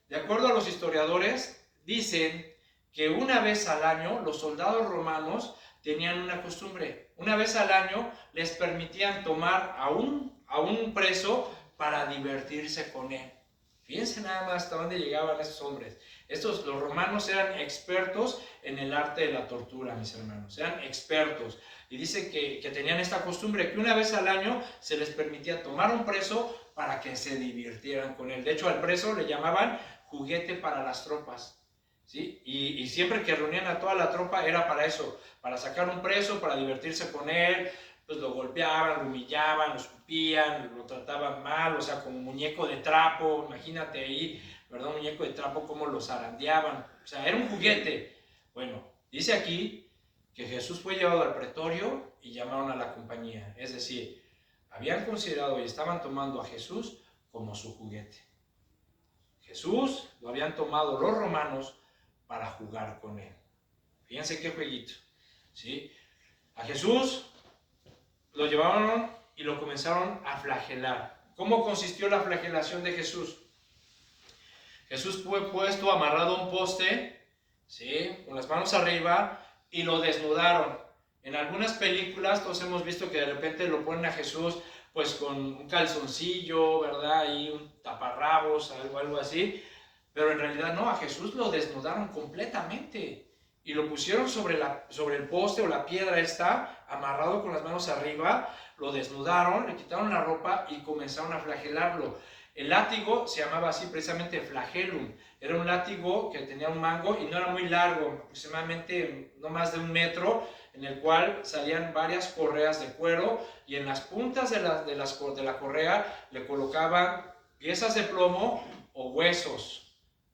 De acuerdo a los historiadores, dicen que una vez al año los soldados romanos tenían una costumbre. Una vez al año les permitían tomar a un preso para divertirse con él. Fíjense nada más hasta dónde llegaban esos hombres. Los romanos eran expertos en el arte de la tortura, mis hermanos. Eran expertos. Y dice que tenían esta costumbre, que una vez al año se les permitía tomar un preso para que se divirtieran con él. De hecho, al preso le llamaban juguete para las tropas. ¿Sí? Y siempre que reunían a toda la tropa era para eso, para sacar un preso, para divertirse con él, pues lo golpeaban, lo humillaban, lo escupían, lo trataban mal, o sea, como muñeco de trapo, imagínate ahí, ¿verdad? Un muñeco de trapo, cómo lo zarandeaban, o sea, era un juguete. Bueno, dice aquí que Jesús fue llevado al pretorio y llamaron a la compañía, es decir, habían considerado y estaban tomando a Jesús como su juguete. Jesús lo habían tomado los romanos para jugar con él. Fíjense qué jueguito, ¿sí? A Jesús lo llevaron y lo comenzaron a flagelar. ¿Cómo consistió la flagelación de Jesús? Jesús fue puesto amarrado a un poste, ¿sí?, con las manos arriba, y lo desnudaron. En algunas películas todos hemos visto que de repente lo ponen a Jesús pues con un calzoncillo, ¿verdad? Y un taparrabos, algo así. Pero en realidad no, a Jesús lo desnudaron completamente y lo pusieron sobre el poste o la piedra esta, amarrado con las manos arriba, lo desnudaron, le quitaron la ropa y comenzaron a flagelarlo. El látigo se llamaba así precisamente flagellum, era un látigo que tenía un mango y no era muy largo, aproximadamente no más de 1 metro, en el cual salían varias correas de cuero y en las puntas de la correa le colocaban piezas de plomo o huesos.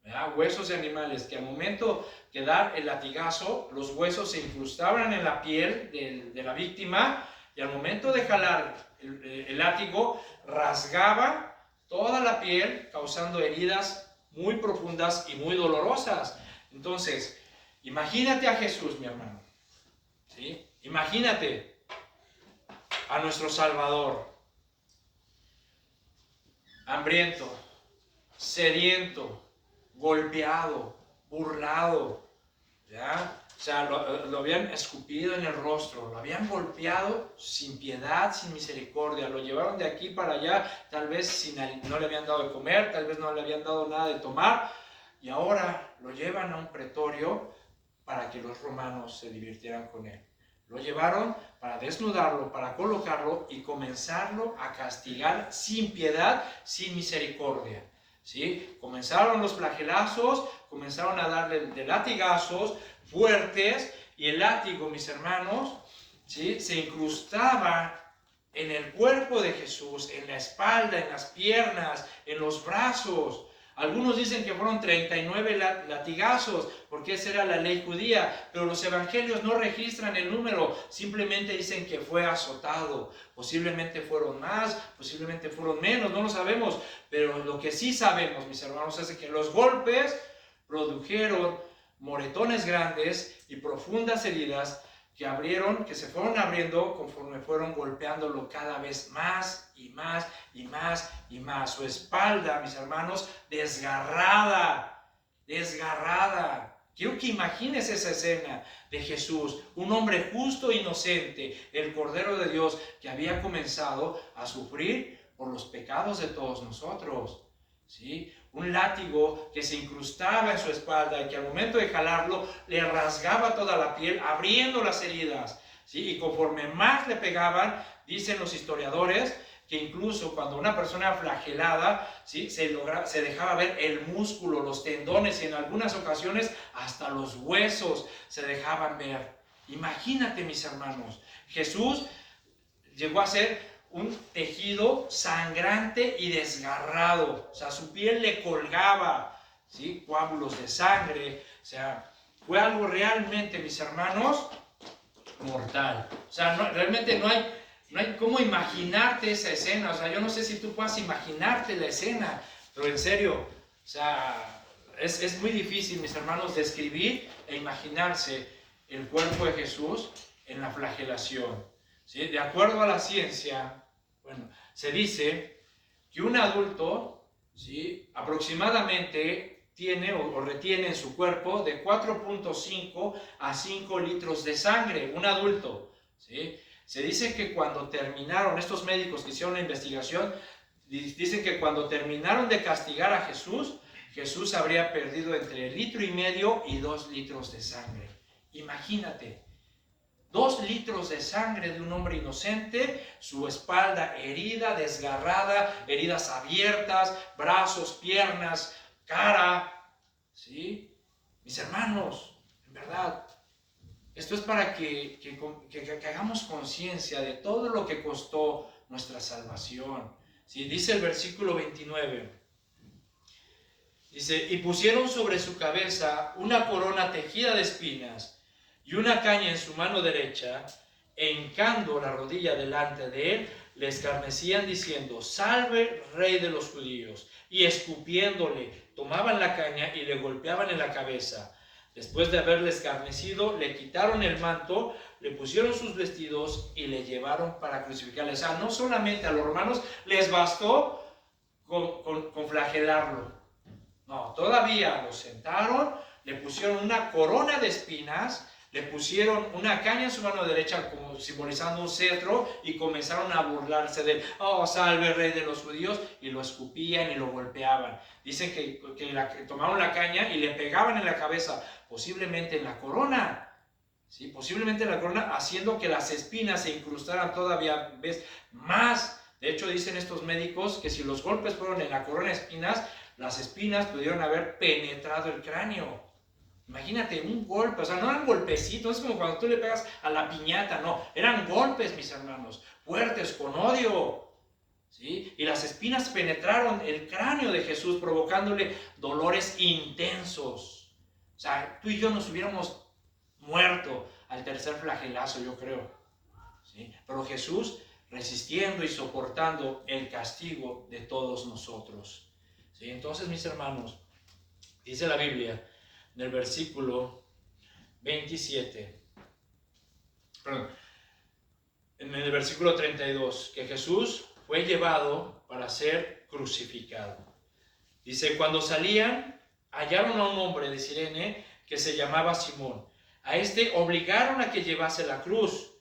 ¿Verdad? Huesos de animales que al momento de dar el latigazo, los huesos se incrustaban en la piel de la víctima y al momento de jalar el látigo, rasgaba toda la piel, causando heridas muy profundas y muy dolorosas. Entonces, imagínate a Jesús, mi hermano, ¿sí? Imagínate a nuestro Salvador, hambriento, sediento, golpeado, burlado, ¿ya? O sea, lo habían escupido en el rostro, lo habían golpeado sin piedad, sin misericordia, lo llevaron de aquí para allá, tal vez no le habían dado de comer, tal vez no le habían dado nada de tomar, y ahora lo llevan a un pretorio para que los romanos se divirtieran con él. Lo llevaron para desnudarlo, para colocarlo y comenzarlo a castigar sin piedad, sin misericordia. ¿Sí? Comenzaron los flagelazos, comenzaron a darle de latigazos fuertes, y el látigo, mis hermanos, ¿sí?, se incrustaba en el cuerpo de Jesús, en la espalda, en las piernas, en los brazos. Algunos dicen que fueron 39 latigazos, porque esa era la ley judía, pero los evangelios no registran el número, simplemente dicen que fue azotado. Posiblemente fueron más, posiblemente fueron menos, no lo sabemos, pero lo que sí sabemos, mis hermanos, es que los golpes produjeron moretones grandes y profundas heridas que se fueron abriendo conforme fueron golpeándolo cada vez más y más y más y más. Su espalda, mis hermanos, desgarrada. Quiero que imagines esa escena de Jesús, un hombre justo e inocente, el Cordero de Dios que había comenzado a sufrir por los pecados de todos nosotros. ¿Sí? Un látigo que se incrustaba en su espalda y que al momento de jalarlo le rasgaba toda la piel, abriendo las heridas. ¿Sí? Y conforme más le pegaban, dicen los historiadores, que incluso cuando una persona flagelada, ¿sí?, se dejaba ver el músculo, los tendones y en algunas ocasiones hasta los huesos se dejaban ver. Imagínate, mis hermanos, Jesús llegó a ser un tejido sangrante y desgarrado. O sea, su piel le colgaba, ¿sí?, coágulos de sangre. O sea, fue algo realmente, mis hermanos, mortal. O sea, realmente no hay cómo imaginarte esa escena. O sea, yo no sé si tú puedas imaginarte la escena, pero en serio, o sea, es muy difícil, mis hermanos, describir e imaginarse el cuerpo de Jesús en la flagelación. ¿Sí? De acuerdo a la ciencia, bueno, se dice que un adulto, ¿sí?, aproximadamente tiene o retiene en su cuerpo de 4.5 a 5 litros de sangre, un adulto. ¿Sí? Se dice que cuando terminaron, estos médicos que hicieron la investigación, dicen que cuando terminaron de castigar a Jesús, Jesús habría perdido entre 1,5 litros y 2 litros de sangre. Imagínate. 2 litros de sangre de un hombre inocente, su espalda herida, desgarrada, heridas abiertas, brazos, piernas, cara. ¿Sí? Mis hermanos, en verdad, esto es para que hagamos conciencia de todo lo que costó nuestra salvación. ¿Sí? Dice el versículo 29. Dice, y pusieron sobre su cabeza una corona tejida de espinas y una caña en su mano derecha, e hincando la rodilla delante de él, le escarnecían diciendo, salve, rey de los judíos. Y escupiéndole, tomaban la caña y le golpeaban en la cabeza. Después de haberle escarnecido, le quitaron el manto, le pusieron sus vestidos y le llevaron para crucificarle. O sea, no solamente a los romanos les bastó con flagelarlo. No, todavía lo sentaron, le pusieron una corona de espinas, le pusieron una caña en su mano derecha como simbolizando un cetro y comenzaron a burlarse de él. Oh, salve, rey de los judíos, y lo escupían y lo golpeaban. Dicen que tomaron la caña y le pegaban en la cabeza, posiblemente en la corona. ¿Sí? Posiblemente en la corona, haciendo que las espinas se incrustaran todavía más. De hecho, dicen estos médicos que si los golpes fueron en la corona de espinas, las espinas pudieron haber penetrado el cráneo. Imagínate, un golpe, o sea, no eran golpecitos, es como cuando tú le pegas a la piñata, no, eran golpes, mis hermanos, fuertes, con odio, ¿sí? Y las espinas penetraron el cráneo de Jesús, provocándole dolores intensos. O sea, tú y yo nos hubiéramos muerto al tercer flagelazo, yo creo, ¿sí? Pero Jesús resistiendo y soportando el castigo de todos nosotros, ¿sí? Entonces, mis hermanos, dice la Biblia, en el versículo 27, perdón, en el versículo 32, que Jesús fue llevado para ser crucificado. Dice, cuando salían, hallaron a un hombre de Cirene que se llamaba Simón. A este obligaron a que llevase la cruz.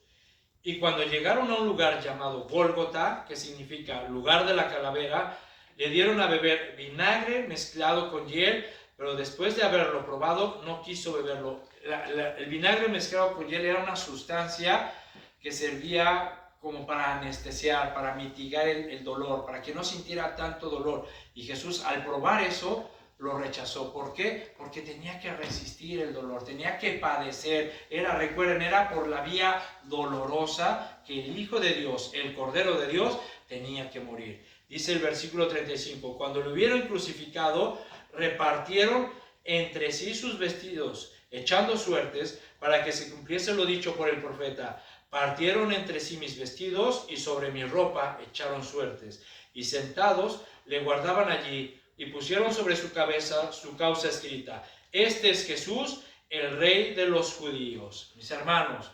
Y cuando llegaron a un lugar llamado Gólgota, que significa lugar de la calavera, le dieron a beber vinagre mezclado con hiel, pero después de haberlo probado, no quiso beberlo. el vinagre mezclado con hiel era una sustancia que servía como para anestesiar, para mitigar el dolor, para que no sintiera tanto dolor. Y Jesús, al probar eso, lo rechazó. ¿Por qué? Porque tenía que resistir el dolor, tenía que padecer. Recuerden, era por la vía dolorosa que el Hijo de Dios, el Cordero de Dios, tenía que morir. Dice el versículo 35, cuando lo hubieron crucificado, repartieron entre sí sus vestidos, echando suertes, para que se cumpliese lo dicho por el profeta. Partieron entre sí mis vestidos y sobre mi ropa echaron suertes. Y sentados le guardaban allí y pusieron sobre su cabeza su causa escrita. Este es Jesús, el Rey de los judíos. Mis hermanos,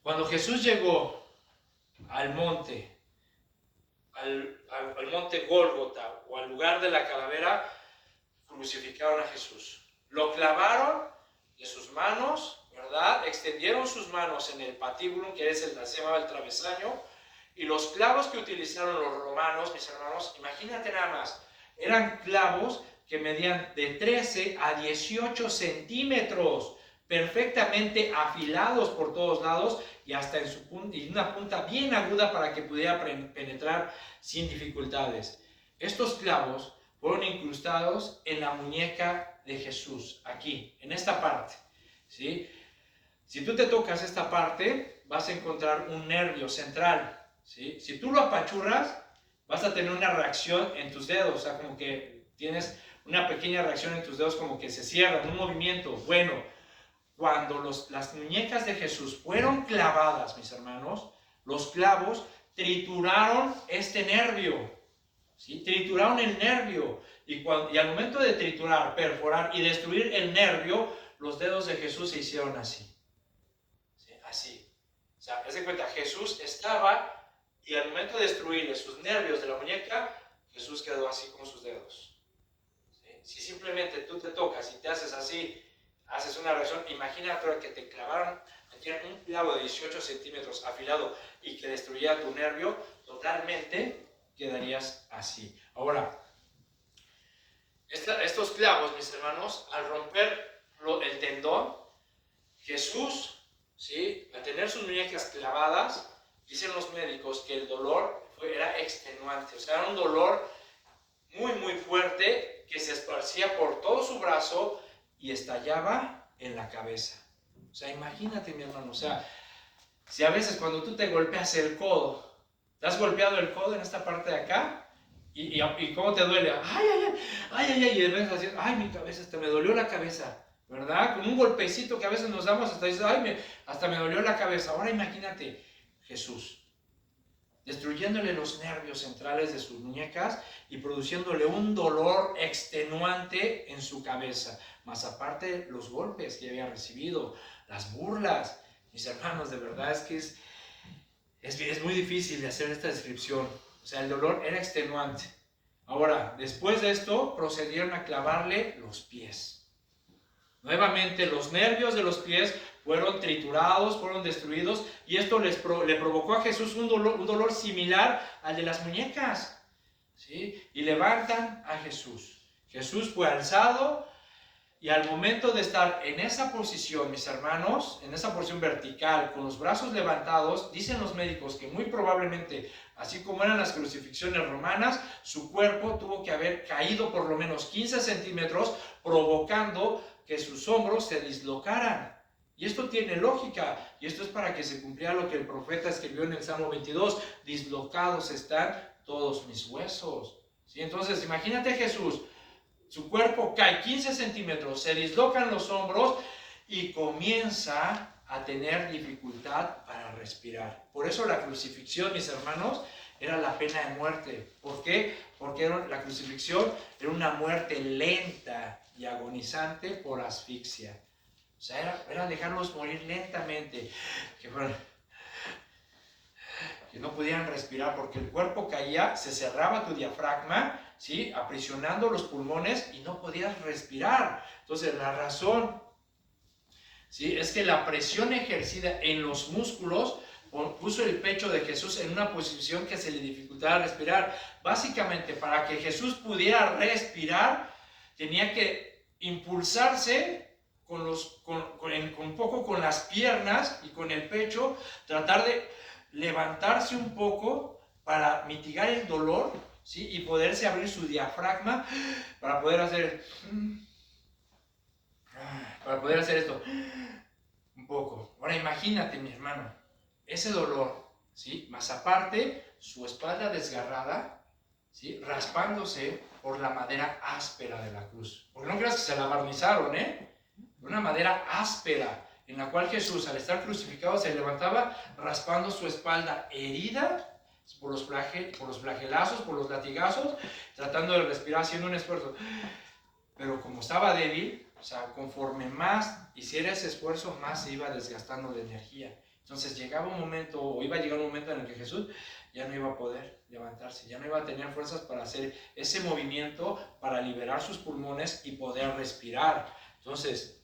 cuando Jesús llegó al monte, al monte Gólgota o al lugar de la calavera, crucificaron a Jesús. Lo clavaron de sus manos, ¿verdad? Extendieron sus manos en el patíbulo, que se llamaba el travesaño, y los clavos que utilizaron los romanos, mis hermanos, imagínate nada más, eran clavos que medían de 13 a 18 centímetros, perfectamente afilados por todos lados y hasta en su punta, y una punta bien aguda para que pudiera penetrar sin dificultades. Estos clavos fueron incrustados en la muñeca de Jesús, aquí, en esta parte, ¿sí? Si tú te tocas esta parte, vas a encontrar un nervio central, ¿sí? Si tú lo apachurras, vas a tener una reacción en tus dedos, o sea, como que tienes una pequeña reacción en tus dedos, como que se cierran, un movimiento. Bueno, cuando las muñecas de Jesús fueron clavadas, mis hermanos, los clavos trituraron este nervio, ¿sí? Trituraron el nervio, y al momento de triturar, perforar y destruir el nervio, los dedos de Jesús se hicieron así, ¿sí? Así. O sea, haz de cuenta, Jesús estaba, y al momento de destruirle sus nervios de la muñeca, Jesús quedó así con sus dedos, ¿sí? Si simplemente tú te tocas y te haces así, haces una reacción, imagínate que te clavaron, metieron un clavo de 18 centímetros afilado y que destruía tu nervio, totalmente quedarías así. Ahora, estos clavos, mis hermanos, al romper el tendón, Jesús, ¿sí?, al tener sus muñecas clavadas, dicen los médicos que el dolor era extenuante, o sea, era un dolor muy, muy fuerte que se esparcía por todo su brazo y estallaba en la cabeza. O sea, imagínate, mi hermano, o sea, si a veces cuando tú te golpeas el codo, ¿te has golpeado el codo en esta parte de acá? ¿Y cómo te duele? ¡Ay! Y de vez así, ¡ay, mi cabeza! Hasta me dolió la cabeza, ¿verdad? Con un golpecito que a veces nos damos, hasta dices, ¡ay, hasta me dolió la cabeza! Ahora imagínate, Jesús, destruyéndole los nervios centrales de sus muñecas y produciéndole un dolor extenuante en su cabeza, más aparte los golpes que había recibido, las burlas. Mis hermanos, de verdad es que es muy difícil de hacer esta descripción. O sea, el dolor era extenuante. Ahora, después de esto, procedieron a clavarle los pies. Nuevamente, los nervios de los pies fueron triturados, fueron destruidos, y esto le provocó a Jesús un dolor similar al de las muñecas, ¿sí? Y levantan a Jesús. Jesús fue alzado, y al momento de estar en esa posición, mis hermanos, en esa posición vertical, con los brazos levantados, dicen los médicos que muy probablemente, así como eran las crucifixiones romanas, su cuerpo tuvo que haber caído por lo menos 15 centímetros, provocando que sus hombros se dislocaran. Y esto tiene lógica, y esto es para que se cumpliera lo que el profeta escribió en el Salmo 22, dislocados están todos mis huesos. ¿Sí? Entonces, imagínate Jesús, su cuerpo cae 15 centímetros, se dislocan los hombros y comienza a tener dificultad para respirar. Por eso la crucifixión, mis hermanos, era la pena de muerte. ¿Por qué? Porque la crucifixión era una muerte lenta y agonizante por asfixia. O sea, era dejarlos morir lentamente, que no pudieran respirar, porque el cuerpo caía, se cerraba tu diafragma, ¿sí?, aprisionando los pulmones y no podías respirar. Entonces, la razón, ¿sí?, es que la presión ejercida en los músculos puso el pecho de Jesús en una posición que se le dificultaba respirar. Básicamente, para que Jesús pudiera respirar, tenía que impulsarse un poco con las piernas y con el pecho, tratar de levantarse un poco para mitigar el dolor, ¿sí? Y poderse abrir su diafragma para poder hacer esto un poco. Ahora imagínate, mi hermano, ese dolor, ¿sí? Más aparte, su espalda desgarrada, ¿sí? Raspándose por la madera áspera de la cruz. Porque no creas que se la barnizaron, una madera áspera, en la cual Jesús, al estar crucificado, se levantaba raspando su espalda herida por los flagelazos, por los latigazos, tratando de respirar, haciendo un esfuerzo. Pero como estaba débil, o sea, conforme más hiciera ese esfuerzo, más se iba desgastando de energía. Entonces llegaba un momento, o iba a llegar un momento en el que Jesús ya no iba a poder levantarse, ya no iba a tener fuerzas para hacer ese movimiento, para liberar sus pulmones y poder respirar. Entonces,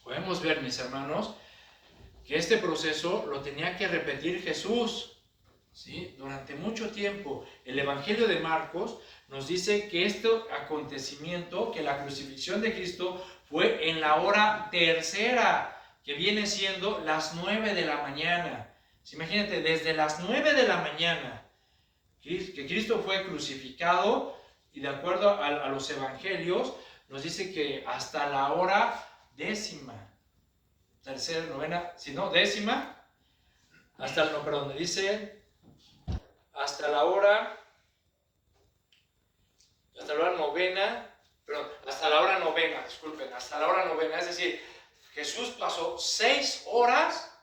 podemos ver, mis hermanos, que este proceso lo tenía que repetir Jesús, ¿sí? Durante mucho tiempo. El Evangelio de Marcos nos dice que este acontecimiento, que la crucifixión de Cristo fue en la hora tercera, que viene siendo las 9 de la mañana. ¿Sí? Imagínate, desde las 9 de la mañana que Cristo fue crucificado, y de acuerdo a los evangelios, nos dice que hasta la hora décima, tercera, novena, si no, décima, dice hasta la hora novena, es decir, Jesús pasó 6 horas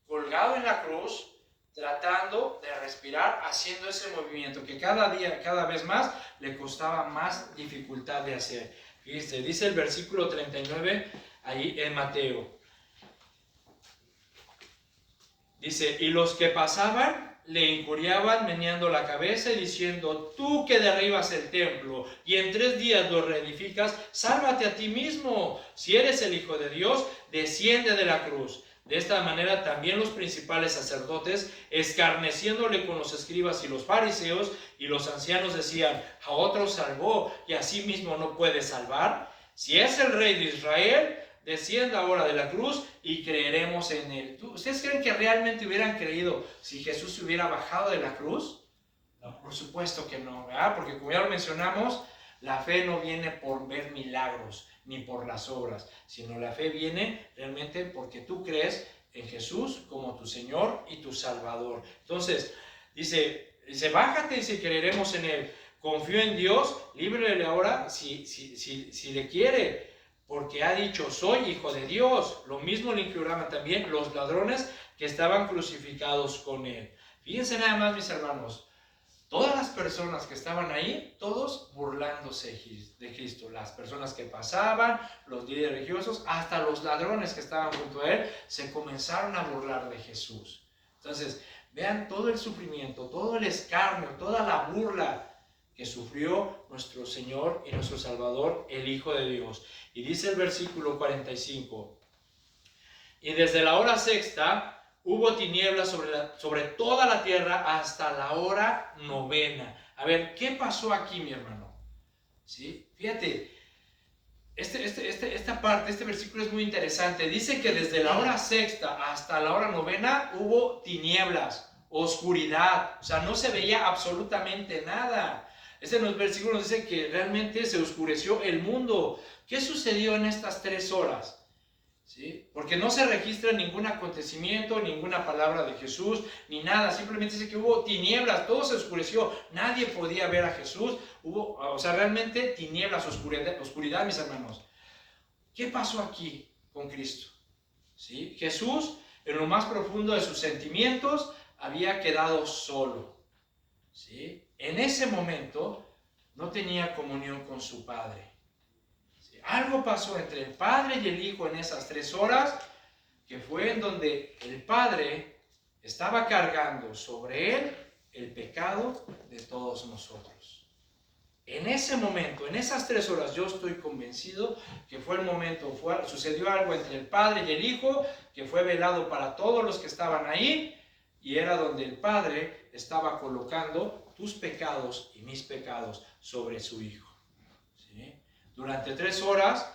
colgado en la cruz, tratando de respirar, haciendo ese movimiento que cada día, cada vez más, le costaba más dificultad de hacer. Fíjense, dice el versículo 39 ahí en Mateo. Dice, y los que pasaban le injuriaban meneando la cabeza y diciendo, tú que derribas el templo y en 3 días lo reedificas, sálvate a ti mismo. Si eres el Hijo de Dios, desciende de la cruz. De esta manera también los principales sacerdotes, escarneciéndole con los escribas y los fariseos y los ancianos, decían, a otros salvó y a sí mismo no puede salvar. Si es el Rey de Israel, descienda ahora de la cruz y creeremos en él. ¿Ustedes creen que realmente hubieran creído si Jesús se hubiera bajado de la cruz? No, por supuesto que no, ¿verdad? Porque como ya lo mencionamos, la fe no viene por ver milagros ni por las obras, sino la fe viene realmente porque tú crees en Jesús como tu Señor y tu Salvador. Entonces, dice bájate y si creeremos en él. Confío en Dios, líbrele ahora si le quiere, porque ha dicho, soy hijo de Dios. Lo mismo le injuriaban también los ladrones que estaban crucificados con él. Fíjense nada más, mis hermanos, todas las personas que estaban ahí, todos burlándose de Cristo. Las personas que pasaban, los líderes religiosos, hasta los ladrones que estaban junto a él, se comenzaron a burlar de Jesús. Entonces, vean todo el sufrimiento, todo el escarnio, toda la burla que sufrió nuestro Señor y nuestro Salvador, el Hijo de Dios. Y dice el versículo 45, y desde la hora sexta hubo tinieblas sobre toda la tierra hasta la hora novena. A ver, ¿qué pasó aquí, mi hermano? ¿Sí? Fíjate, esta parte, este versículo es muy interesante. Dice que desde la hora sexta hasta la hora novena hubo tinieblas, oscuridad, o sea, no se veía absolutamente nada. En los versículos dice que realmente se oscureció el mundo. ¿Qué sucedió en estas 3 horas? ¿Sí? Porque no se registra ningún acontecimiento, ninguna palabra de Jesús, ni nada. Simplemente dice que hubo tinieblas, todo se oscureció. Nadie podía ver a Jesús. Hubo, o sea, realmente tinieblas, oscuridad, mis hermanos. ¿Qué pasó aquí con Cristo? ¿Sí? Jesús, en lo más profundo de sus sentimientos, había quedado solo. ¿Sí? En ese momento no tenía comunión con su Padre. ¿Sí? Algo pasó entre el Padre y el Hijo en esas 3 horas, que fue en donde el Padre estaba cargando sobre él el pecado de todos nosotros. En ese momento, en esas 3 horas, yo estoy convencido que fue el momento, sucedió algo entre el Padre y el Hijo, que fue velado para todos los que estaban ahí, y era donde el Padre estaba colocando tus pecados y mis pecados sobre su Hijo. ¿Sí? Durante 3 horas,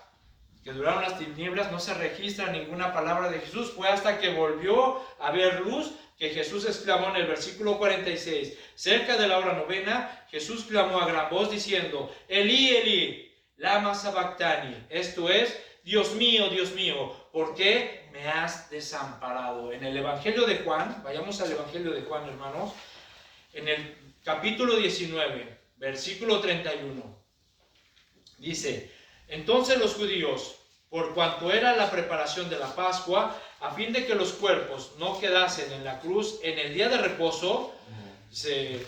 que duraron las tinieblas, no se registra ninguna palabra de Jesús. Fue hasta que volvió a ver luz que Jesús exclamó en el versículo 46, cerca de la hora novena, Jesús clamó a gran voz diciendo, Elí, Elí, lama sabactani, esto es, Dios mío, ¿por qué me has desamparado? En el Evangelio de Juan, vayamos al Evangelio de Juan, hermanos, en el capítulo 19, versículo 31, dice, entonces los judíos, por cuanto era la preparación de la Pascua, a fin de que los cuerpos no quedasen en la cruz en el día de reposo, se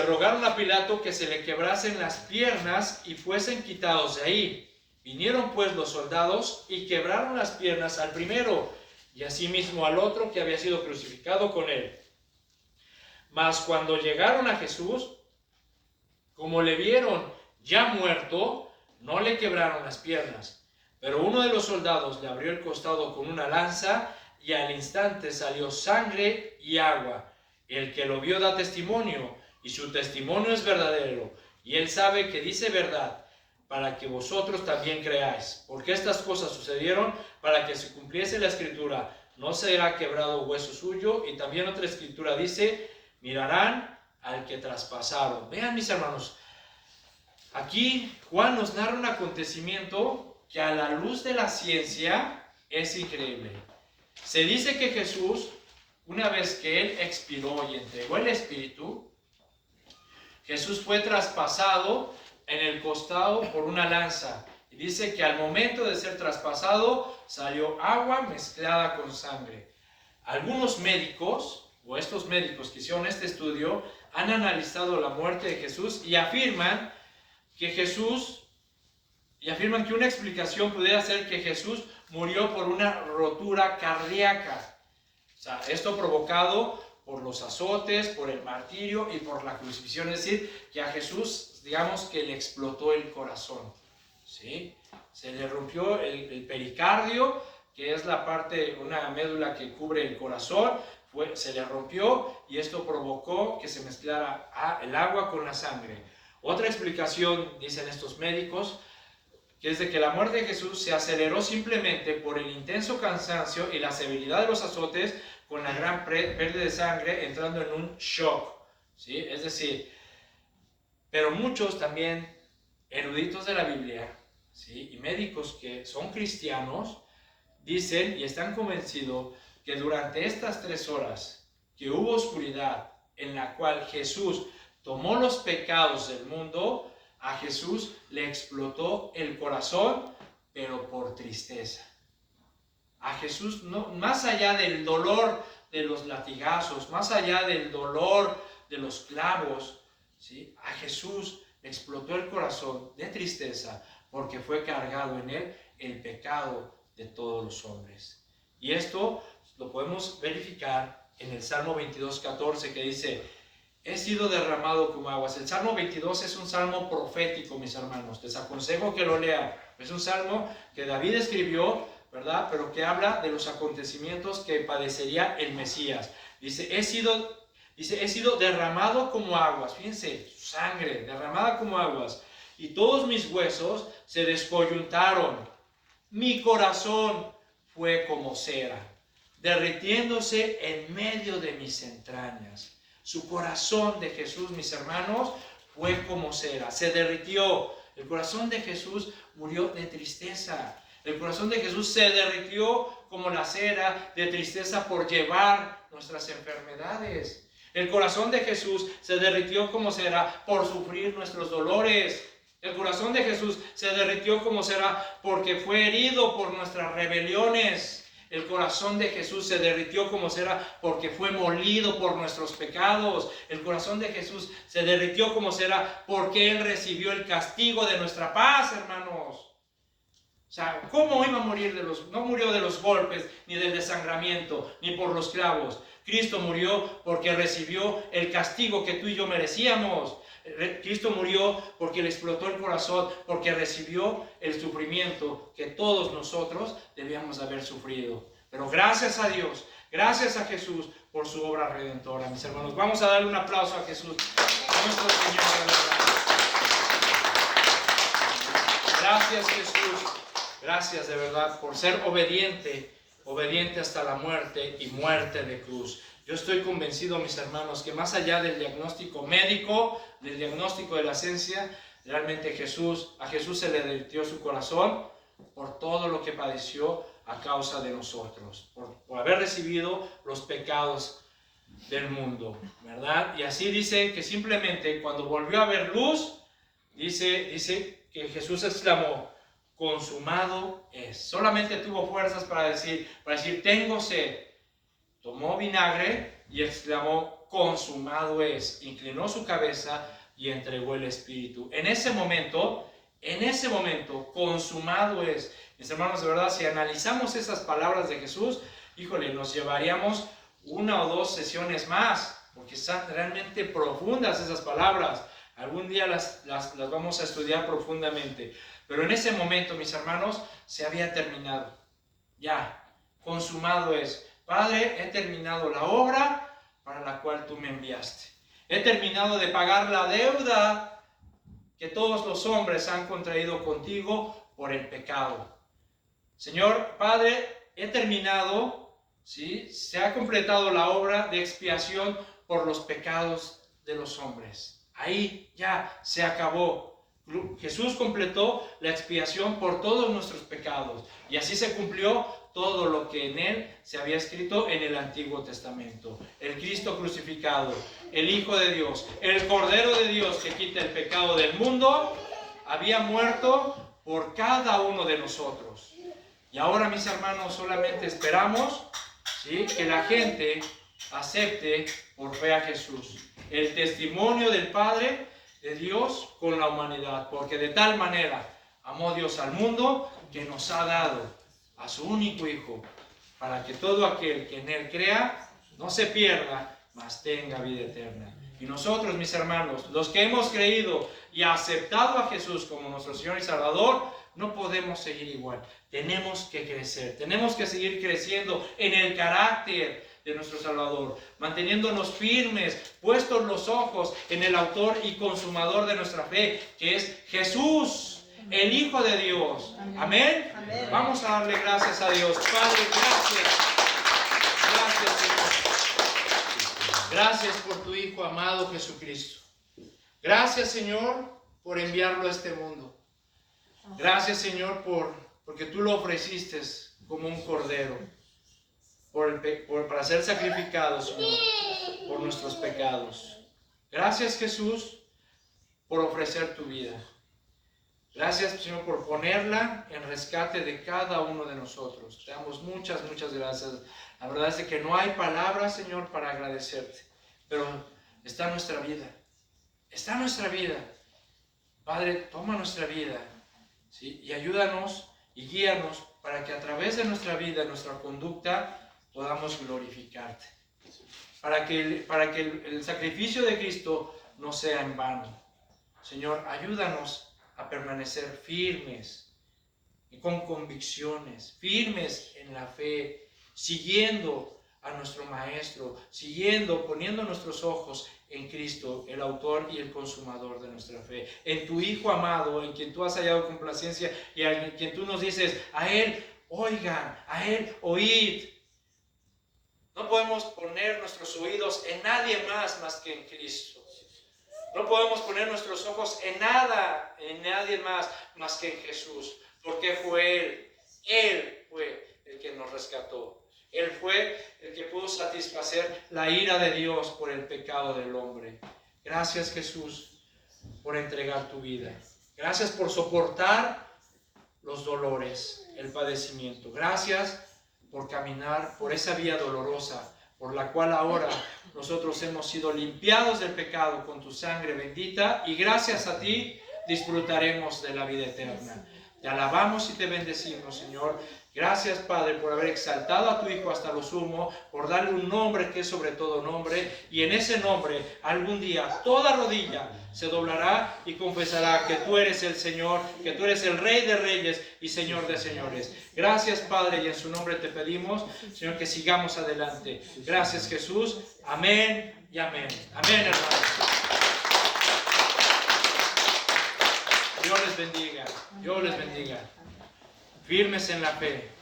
rogaron a Pilato que se le quebrasen las piernas y fuesen quitados de ahí. Vinieron pues los soldados y quebraron las piernas al primero y asimismo al otro que había sido crucificado con él. Mas cuando llegaron a Jesús, como le vieron ya muerto, no le quebraron las piernas. Pero uno de los soldados le abrió el costado con una lanza y al instante salió sangre y agua. El que lo vio da testimonio y su testimonio es verdadero. Y él sabe que dice verdad para que vosotros también creáis. Porque estas cosas sucedieron para que se cumpliese la escritura. No será quebrado hueso suyo. Y también otra escritura dice, mirarán al que traspasaron. Vean mis hermanos, aquí Juan nos narra un acontecimiento que a la luz de la ciencia es increíble. Se dice que Jesús, una vez que él expiró y entregó el Espíritu, Jesús fue traspasado en el costado por una lanza. Y dice que al momento de ser traspasado salió agua mezclada con sangre. Algunos médicos, o estos médicos que hicieron este estudio, han analizado la muerte de Jesús y afirman que una explicación pudiera ser que Jesús murió por una rotura cardíaca. O sea, esto provocado por los azotes, por el martirio y por la crucifixión. Es decir, que a Jesús, digamos que le explotó el corazón. ¿Sí? Se le rompió el pericardio, que es la parte, una médula que cubre el corazón. Se le rompió y esto provocó que se mezclara el agua con la sangre. Otra explicación, dicen estos médicos, que es de que la muerte de Jesús se aceleró simplemente por el intenso cansancio y la severidad de los azotes con la gran pérdida de sangre, entrando en un shock. ¿Sí? Es decir, pero muchos también eruditos de la Biblia, ¿sí? Y médicos que son cristianos dicen y están convencidos que durante estas 3 horas que hubo oscuridad en la cual Jesús tomó los pecados del mundo, a Jesús le explotó el corazón, pero por tristeza. A Jesús, no, más allá del dolor de los latigazos, más allá del dolor de los clavos, ¿sí? A Jesús le explotó el corazón de tristeza porque fue cargado en él el pecado de todos los hombres. Y esto lo podemos verificar en el Salmo 22:14, que dice, he sido derramado como aguas. El Salmo 22 es un salmo profético, mis hermanos. Les aconsejo que lo lean. Es un salmo que David escribió, ¿verdad? Pero que habla de los acontecimientos que padecería el Mesías. Dice, he sido derramado como aguas. Fíjense, su sangre derramada como aguas. Y todos mis huesos se descoyuntaron. Mi corazón fue como cera, derritiéndose en medio de mis entrañas. Su corazón de Jesús, mis hermanos, fue como cera, se derritió. El corazón de Jesús murió de tristeza. El corazón de Jesús se derritió como la cera de tristeza por llevar nuestras enfermedades. El corazón de Jesús se derritió como cera por sufrir nuestros dolores. El corazón de Jesús se derritió como cera porque fue herido por nuestras rebeliones. El corazón de Jesús se derritió como cera porque fue molido por nuestros pecados. El corazón de Jesús se derritió como cera porque Él recibió el castigo de nuestra paz, hermanos. O sea, ¿cómo iba a morir no murió de los golpes, ni del desangramiento, ni por los clavos? Cristo murió porque recibió el castigo que tú y yo merecíamos. Cristo murió porque le explotó el corazón, porque recibió el sufrimiento que todos nosotros debíamos haber sufrido. Pero gracias a Dios, gracias a Jesús por su obra redentora. Mis hermanos, vamos a darle un aplauso a Jesús, a nuestro Señor. Gracias, Jesús. Gracias de verdad por ser obediente hasta la muerte y muerte de cruz. Yo estoy convencido, mis hermanos, que más allá del diagnóstico médico, del diagnóstico de la ciencia, realmente a Jesús se le derritió su corazón por todo lo que padeció a causa de nosotros, por haber recibido los pecados del mundo, ¿verdad? Y así dice que simplemente cuando volvió a ver luz, dice que Jesús exclamó: consumado es. Solamente tuvo fuerzas para decir tengo sed. Tomó vinagre y exclamó: consumado es. Inclinó su cabeza y entregó el espíritu. En ese momento, consumado es. Mis hermanos, de verdad, si analizamos esas palabras de Jesús, híjole, nos llevaríamos 1 o 2 sesiones más, porque están realmente profundas esas palabras. Algún día las vamos a estudiar profundamente. Pero en ese momento, mis hermanos, se había terminado. Ya, consumado es. Padre, he terminado la obra para la cual tú me enviaste. He terminado de pagar la deuda que todos los hombres han contraído contigo por el pecado. Señor, Padre, he terminado, ¿sí? Se ha completado la obra de expiación por los pecados de los hombres. Ahí ya se acabó. Jesús completó la expiación por todos nuestros pecados y así se cumplió todo lo que en él se había escrito en el Antiguo Testamento. El Cristo crucificado, el Hijo de Dios, el Cordero de Dios que quita el pecado del mundo, había muerto por cada uno de nosotros. Y ahora, mis hermanos, solamente esperamos, ¿sí?, que la gente acepte por fe a Jesús. El testimonio del Padre de Dios con la humanidad, porque de tal manera amó Dios al mundo que nos ha dado a su único Hijo, para que todo aquel que en él crea no se pierda, mas tenga vida eterna. Y nosotros, mis hermanos, los que hemos creído y aceptado a Jesús como nuestro Señor y Salvador, no podemos seguir igual. Tenemos que crecer, tenemos que seguir creciendo en el carácter de nuestro Salvador, manteniéndonos firmes, puestos los ojos en el autor y consumador de nuestra fe, que es Jesús, el Hijo de Dios. Amén. Amén. Vamos a darle gracias a Dios. Padre, gracias. Gracias, Señor. Gracias por tu Hijo amado Jesucristo. Gracias, Señor, por enviarlo a este mundo. Gracias, Señor, porque tú lo ofreciste como un cordero para ser sacrificado, Señor, por nuestros pecados. Gracias, Jesús, por ofrecer tu vida. Gracias, Señor, por ponerla en rescate de cada uno de nosotros. Te damos muchas gracias. La verdad es que no hay palabras, Señor, para agradecerte, pero está nuestra vida. Está nuestra vida. Padre, toma nuestra vida, ¿sí?, y ayúdanos y guíanos para que a través de nuestra vida, nuestra conducta, podamos glorificarte. Para que el sacrificio de Cristo no sea en vano. Señor, ayúdanos a permanecer firmes y con convicciones, firmes en la fe, siguiendo a nuestro Maestro, poniendo nuestros ojos en Cristo, el autor y el consumador de nuestra fe, en tu Hijo amado, en quien tú has hallado complacencia y en quien tú nos dices: a Él oigan, a Él oíd. No podemos poner nuestros oídos en nadie más que en Cristo. No podemos poner nuestros ojos en nadie más que en Jesús, porque fue Él fue el que nos rescató. Él fue el que pudo satisfacer la ira de Dios por el pecado del hombre. Gracias, Jesús, por entregar tu vida. Gracias por soportar los dolores, el padecimiento. Gracias por caminar por esa vía dolorosa, por la cual ahora nosotros hemos sido limpiados del pecado con tu sangre bendita, y gracias a ti disfrutaremos de la vida eterna. Te alabamos y te bendecimos, Señor. Gracias, Padre, por haber exaltado a tu Hijo hasta lo sumo, por darle un nombre que es sobre todo nombre, y en ese nombre algún día toda rodilla se doblará y confesará que tú eres el Señor, que tú eres el Rey de Reyes y Señor de Señores. Gracias, Padre, y en su nombre te pedimos, Señor, que sigamos adelante. Gracias, Jesús. Amén y amén. Amén, hermanos. Dios les bendiga. Dios les bendiga. firmes en la fe,